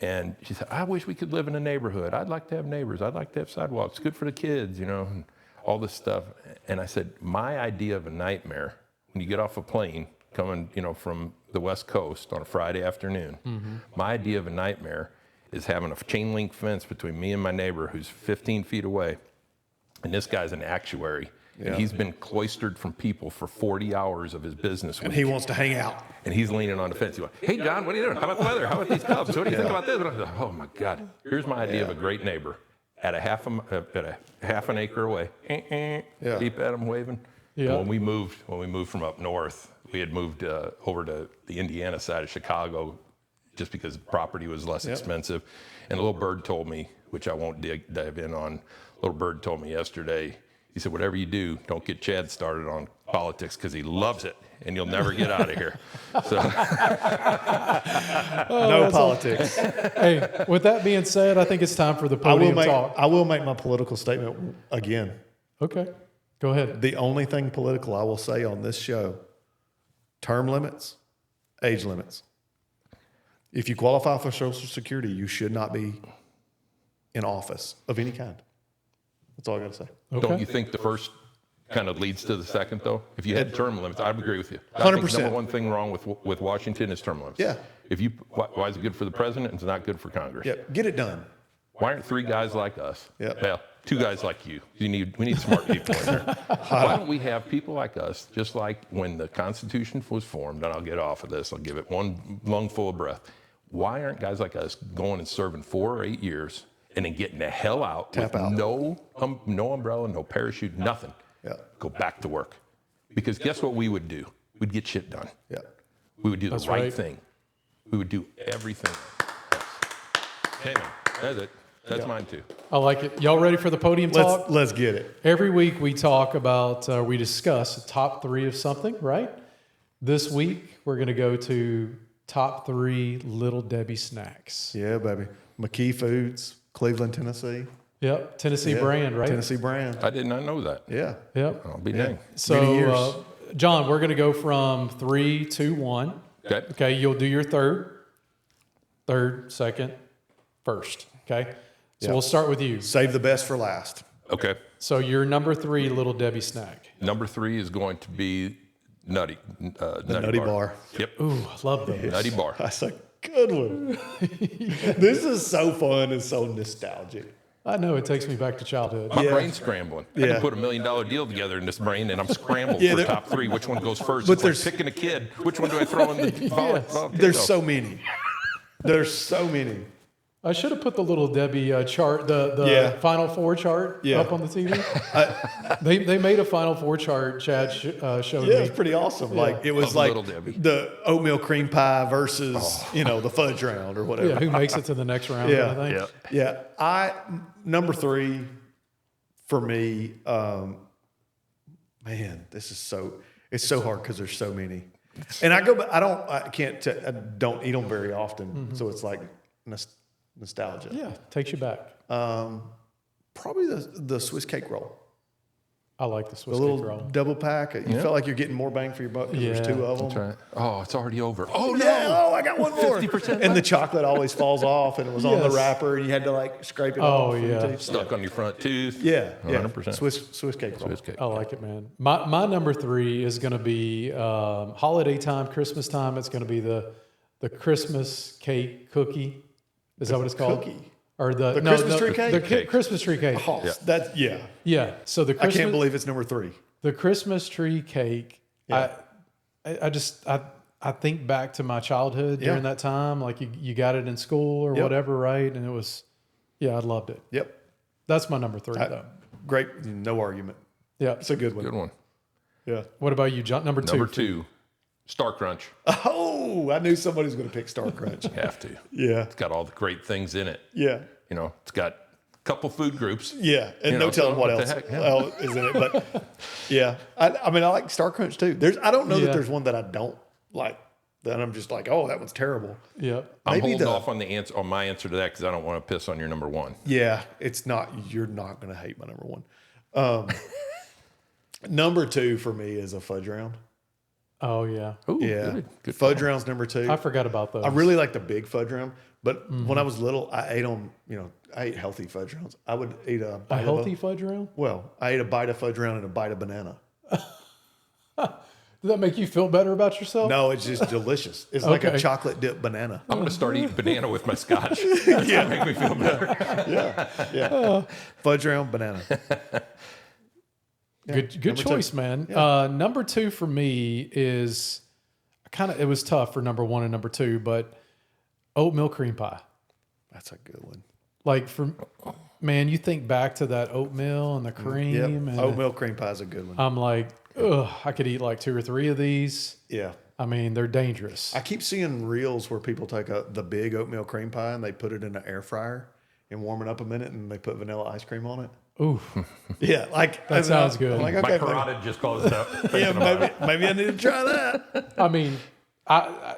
And she said, I wish we could live in a neighborhood. I'd like to have neighbors. I'd like to have sidewalks. Good for the kids, and all this stuff. And I said, my idea of a nightmare, when you get off a plane coming, from the West Coast on a Friday afternoon, my idea of a nightmare is having a chain link fence between me and my neighbor who's 15 feet away. And this guy's an actuary. And he's been cloistered from people for 40 hours of his business week. And he wants to hang out. And he's leaning on the fence. He's going, hey, John, what are you doing? How about the weather? How about these Cubs? What do you think about this? And I was like, oh, my God. Here's my idea of a great neighbor at a half an acre away. Keep at him waving. Yeah. When we moved from up north, we had moved over to the Indiana side of Chicago just because property was less expensive. And a little bird told me, which I won't dive in on, a little bird told me yesterday, he said, whatever you do, don't get Chad started on politics because he loves it and you'll never get out of here. So no politics. Hey, with that being said, I think it's time for the podium talk. I will make my political statement again. Okay, go ahead. The only thing political I will say on this show, term limits, age limits. If you qualify for Social Security, you should not be in office of any kind. That's all I got to say. Okay. Don't you think the first kind of leads to the second, though. If you had term limits, I'd agree with you. I 100%. think number one thing wrong with Washington is term limits. Yeah. Why is it good for the president and it's not good for Congress? Yeah, get it done. Why aren't 3 guys like us? Yeah. Well, 2 guys like you. We need smart people in there. Why don't we have people like us, just like when the Constitution was formed, and I'll get off of this, I'll give it one lungful of breath. Why aren't guys like us going and serving 4 or 8 years and then getting the hell out with no umbrella, no parachute, nothing? Yeah. Go back to work. Because guess what we would do? We'd get shit done. Yeah. We would do the right right. thing. We would do everything. Okay, man. That's it. That's mine too. I like it. Y'all ready for the podium talk? Let's get it. Every week we talk about, we discuss the top 3 of something, right? This week we're going to go to top 3 Little Debbie snacks. Yeah, baby. McKee Foods, Cleveland, Tennessee. Yep, Tennessee brand, right? Tennessee brand. I did not know that. Yeah. Yep. I'll be dang. Many years. So, John, we're going to go from 3, 2, 1. Okay. Okay, you'll do your third, second, first. Okay, so we'll start with you. Save the best for last. Okay. So your number 3 Little Debbie snack. Number 3 is going to be Nutty Bar. Yep. Ooh, I love those. Nutty Bar. That's a good one. This is so fun and so nostalgic. I know it takes me back to childhood. My brain's scrambling. I Yeah. can put $1 million deal together in this brain, and I'm scrambled for top 3. Which one goes first? But It's like picking a kid. Which one do I throw in the volleyball? There's so many. There's so many. I should have put the Little Debbie chart, the Final Four chart up on the TV. They made a Final Four chart. Chad showed me. Yeah, it was pretty awesome. Like it was Of like Little Debbie. the oatmeal cream pie versus the fudge round or whatever. Yeah, who makes it to the next round? Yeah. Kind of thing. Yeah. Number 3 for me, man, this is it's so hard because there's so many. And I don't eat them very often. So it's like nostalgia. Yeah, takes you back. Probably the Swiss cake roll. I like the Swiss The cake little roll. double pack. You felt like you're getting more bang for your buck because there's 2 of them. That's right. Oh, it's already over. Oh, no. Yeah, I got one more. 50% And the chocolate always falls off, and it was on the wrapper, and you had to like scrape it off. yeah. Your teeth. Stuck on your front tooth. Yeah, 100%. Swiss cake roll. Swiss cake. I like it, man. My number 3 is going to be holiday time, Christmas time. It's going to be the Christmas cake cookie. Is that what it's called? Cookie. Or the Christmas tree cake? The Christmas tree cake. Oh, Yeah. Yeah. So the I Christmas, can't believe it's number 3. the Christmas tree cake. Yeah. I think back to my childhood during that time. Like you got it in school or whatever, right? And it was, I loved it. Yep. That's my number 3 though. Great. No argument. Yeah. It's a good one. Good one. Yeah. What about you, John? Number 2. Number 2, Star Crunch. Oh, I knew somebody was going to pick Star Crunch. Have to. Yeah. It's got all the great things in it. Yeah. It's got a couple food groups. Yeah, and no telling what else is in it. But yeah, I mean, I like Star Crunch too. I don't know that there's one that I don't like. That I'm just like, oh, that one's terrible. Yeah, I'm holding off on my answer to that because I don't want to piss on your number 1. Yeah, it's not. You're not going to hate my number 1. Number 2 for me is a fudge round. Oh yeah. Ooh, Yeah, good fudge round's number 2. I forgot about those. I really like the big fudge round, but when I was little, I ate them. I ate healthy fudge rounds. I would eat a bite healthy fudge round. Well, I ate a bite of fudge round and a bite of banana. Does that make you feel better about yourself? No, it's just delicious. It's like a chocolate dip banana. I'm going to start eating banana with my scotch. That's going to make me feel better. Yeah. Fudge round banana. Good choice, man. Yeah. Number 2 for me is it was tough for number 1 and number 2, but oatmeal cream pie. That's a good one. Like man, you think back to that oatmeal and the cream. Yep. And Oatmeal cream pie is a good one. I'm like, I could eat like 2 or 3 of these. Yeah. I mean, they're dangerous. I keep seeing reels where people take the big oatmeal cream pie and they put it in an air fryer and warm it up a minute and they put vanilla ice cream on it. Ooh. Yeah, like that sounds good. I'm like, My okay, carotid just calls it up. yeah, maybe I need to try that. I mean, I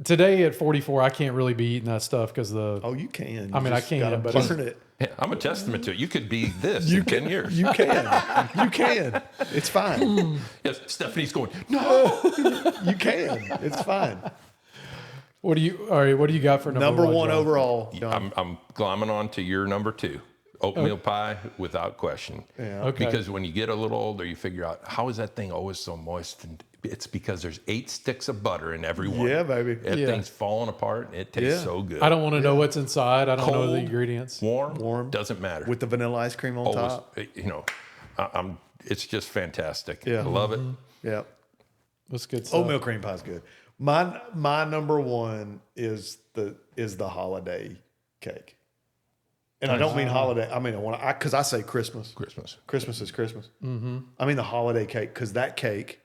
today at 44, I can't really be eating that stuff because Oh, you can. I mean, I can, but burn it. Yeah, I'm a testament to it. You could be this in 10 years. You can. You can. It's fine. Yes, Stephanie's going, no. You can. It's fine. What do you got for number 1 John? overall. I'm glomming on to your number 2. Oatmeal pie, without question. Yeah. Okay. Because when you get a little older, you figure out, how is that thing always so moist? And it's because there's 8 sticks of butter in every one. Yeah, baby. That Yeah. thing's falling apart, and it tastes Yeah. so good. I don't want to know what's inside. I don't know the Cold, ingredients. Warm, doesn't matter. With the vanilla ice cream on Always, top. it's just fantastic. Yeah. I love it. Yeah. That's good stuff. Oatmeal cream pie is good. My number one is the holiday cake. And I don't mean holiday. I mean, because I say Christmas. Christmas is Christmas. Mm-hmm. I mean the holiday cake, because that cake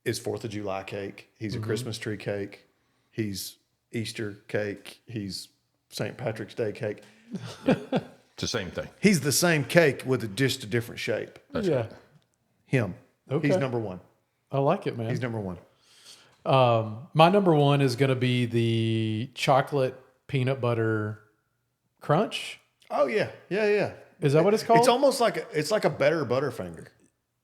is 4th of July cake. He's a Christmas tree cake. He's Easter cake. He's St. Patrick's Day cake. It's the same thing. He's the same cake with just a different shape. Yeah. Him. Okay. He's number one. I like it, man. He's number one. My number one is going to be the chocolate peanut butter crunch. Oh yeah, yeah. Is that what it's called? It's almost like a better Butterfinger.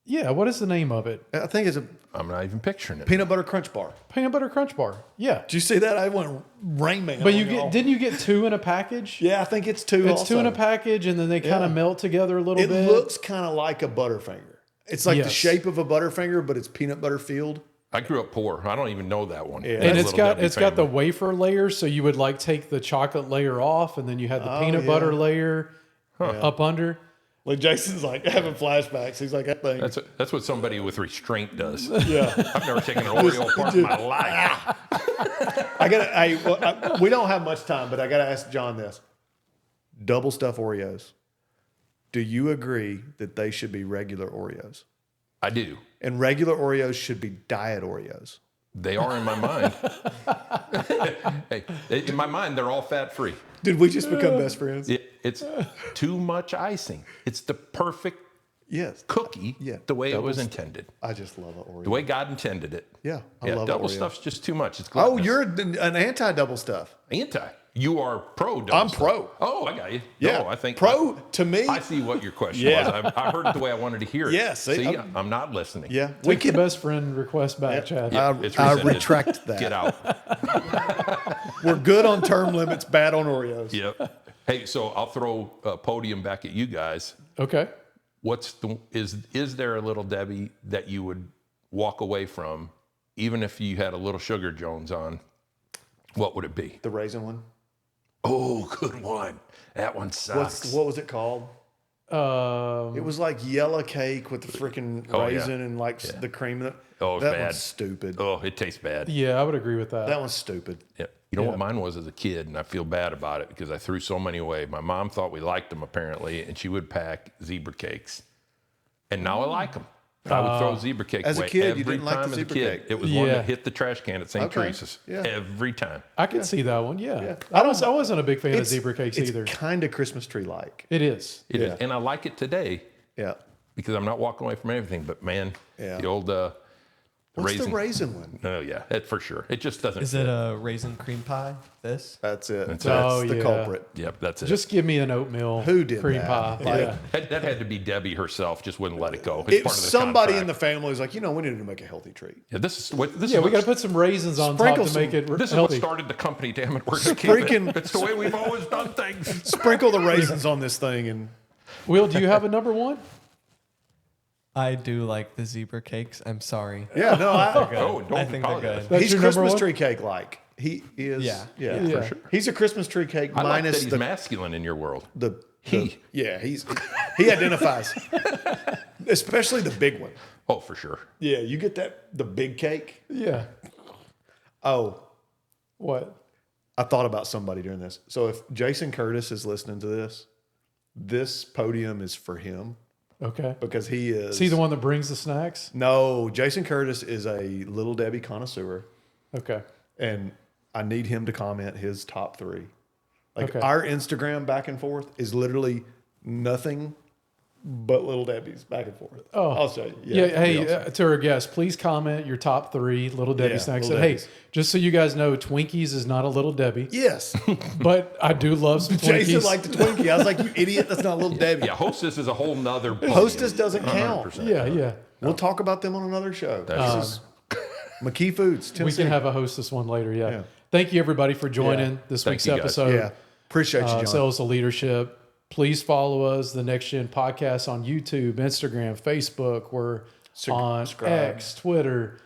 Yeah. What is the name of it? I think it's a I'm not even picturing it. peanut butter crunch bar. Peanut butter crunch bar. Yeah. Did you see that? I went Rain Man. But on y'all. didn't you get 2 in a package? Yeah, I think it's 2. It's also. 2 in a package, and then they kind of Yeah. melt together a little It bit. looks kind of like a Butterfinger. It's like the Yes. shape of a Butterfinger, but it's peanut butter filled. I grew up poor. I don't even know that one. Yeah. and That's Little Debbie it's got the family. wafer layer, so you would like take the chocolate layer off, and then you had the peanut yeah. butter layer up under. Like Jason's like having flashbacks. He's like, that thing. That's what somebody with restraint does. Yeah. I've never taken an Oreo apart in my life. We don't have much time, but I got to ask John this. Double stuff Oreos. Do you agree that they should be regular Oreos? I do. And regular Oreos should be diet Oreos. They are in my mind. Hey, in my mind, they're all fat-free. Did we just become best friends? It's too much icing. It's the perfect Yes. cookie Yeah. the way it Double was st- intended. I just love an Oreo. The way God intended it. Yeah, I love double Oreo. stuff's just too much. It's Oh, gluttonous. you're an anti-double stuff. Anti. You are pro double I'm stuff. pro. Oh, I got you. Yeah. No, I think pro to me. I see what your question Yeah. was. I heard it the way I wanted to hear it. Yeah, see, I'm not listening. Yeah, Take the best friend request back, Chad. Yeah, it's I rescinded. retract that. Get out. We're good on term limits, bad on Oreos. Yep. Hey, so I'll throw a Podium back at you guys. Okay. Is there a Little Debbie that you would walk away from, even if you had a Little Sugar Jones on? What would it be? The raisin one. Oh, good one. That one sucks. What was it called? It was like yellow cake with the freaking Oh, raisin and like the cream. Oh, it's that bad. one's stupid. Oh, it tastes bad. Yeah, I would agree with that. That one's stupid. Yeah. You know what mine was as a kid, and I feel bad about it because I threw so many away. My mom thought we liked them apparently, and she would pack zebra cakes, and now I like them. I would throw zebra cake As a away kid, every you didn't like the time as a zebra kid. cake. It was one Yeah. that hit the trash can at St. Okay. Teresa's Yeah. every time. I can see that one. Yeah. Yeah. I wasn't a big fan of zebra cakes it's either. kind of Christmas tree like. It is. It is, Yeah. and I like it today Yeah. because I'm not walking away from everything. But man, Yeah. the old What's raisin. the raisin one? Oh yeah, that for sure. It just doesn't. Is fit. it a raisin cream pie? This? That's it. That's, Oh, the yeah. culprit. Yep, that's it. Just give me an oatmeal Who did cream that? pie. Like, Yeah. That had to be Debbie herself. Just wouldn't let it go. It's If part of the somebody in contract. the family was like, we need to make a healthy treat. Yeah, this is what this Yeah, is we got what, to put some raisins on Sprinkle top to make it this is what healthy. started the company. Damn it, we're gonna keep it. Freaking- It's the way we've always done things. Sprinkle the raisins on this thing and Will, do you have a number one? I do like the zebra cakes. I'm sorry. yeah, no, Oh, don't I think they're apologize. good. That's he's your number Christmas one? tree cake like. He is. Yeah. Yeah. Yeah. For sure. He's a Christmas tree cake I like that minus he's the masculine in your world. he identifies, especially the big one. Oh, for sure. Yeah, you get the big cake. Yeah. Oh, What? I thought about somebody during this. So if Jason Curtis is listening to this Podium is for him Okay. because he is. Is he the one that brings the snacks? No, Jason Curtis is a Little Debbie connoisseur, Okay. and I need him to comment his top 3. Like Okay. our Instagram back and forth is literally nothing but Little Debbie's back and forth. Oh. I'll show you. Yeah. Hey, it'll be awesome. to our guests, please comment your top 3 Little Debbie Yeah, snacks. Little And hey, Debbies. just so you guys know, Twinkies is not a Little Debbie, Yes. but I do love some Twinkies. Jason liked the Twinkie. I was like, you idiot, that's not Little Debbie. Yeah, Hostess is a whole nother. Hostess doesn't count. 100%. Yeah, yeah. We'll talk about them on another show. That's- This is McKee Foods, We Tennessee. can have a hostess one later. Yeah. Yeah. Thank you everybody for joining Yeah. this Thank week's you, guys. episode. Yeah. Appreciate you, John. Sales to Leadership. Please follow us, the NexGen Podcast, on YouTube, Instagram, Facebook. We're on X, Twitter,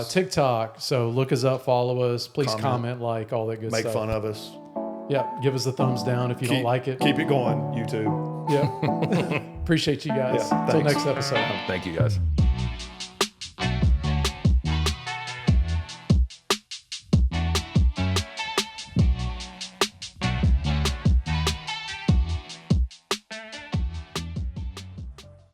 TikTok. So look us up, follow us. Please comment, like, all that good stuff. Make fun of us. Yeah, give us a thumbs down if you don't like it. Keep it going, YouTube. Yeah. Appreciate you guys. Yeah, Until next episode. Thank you, guys.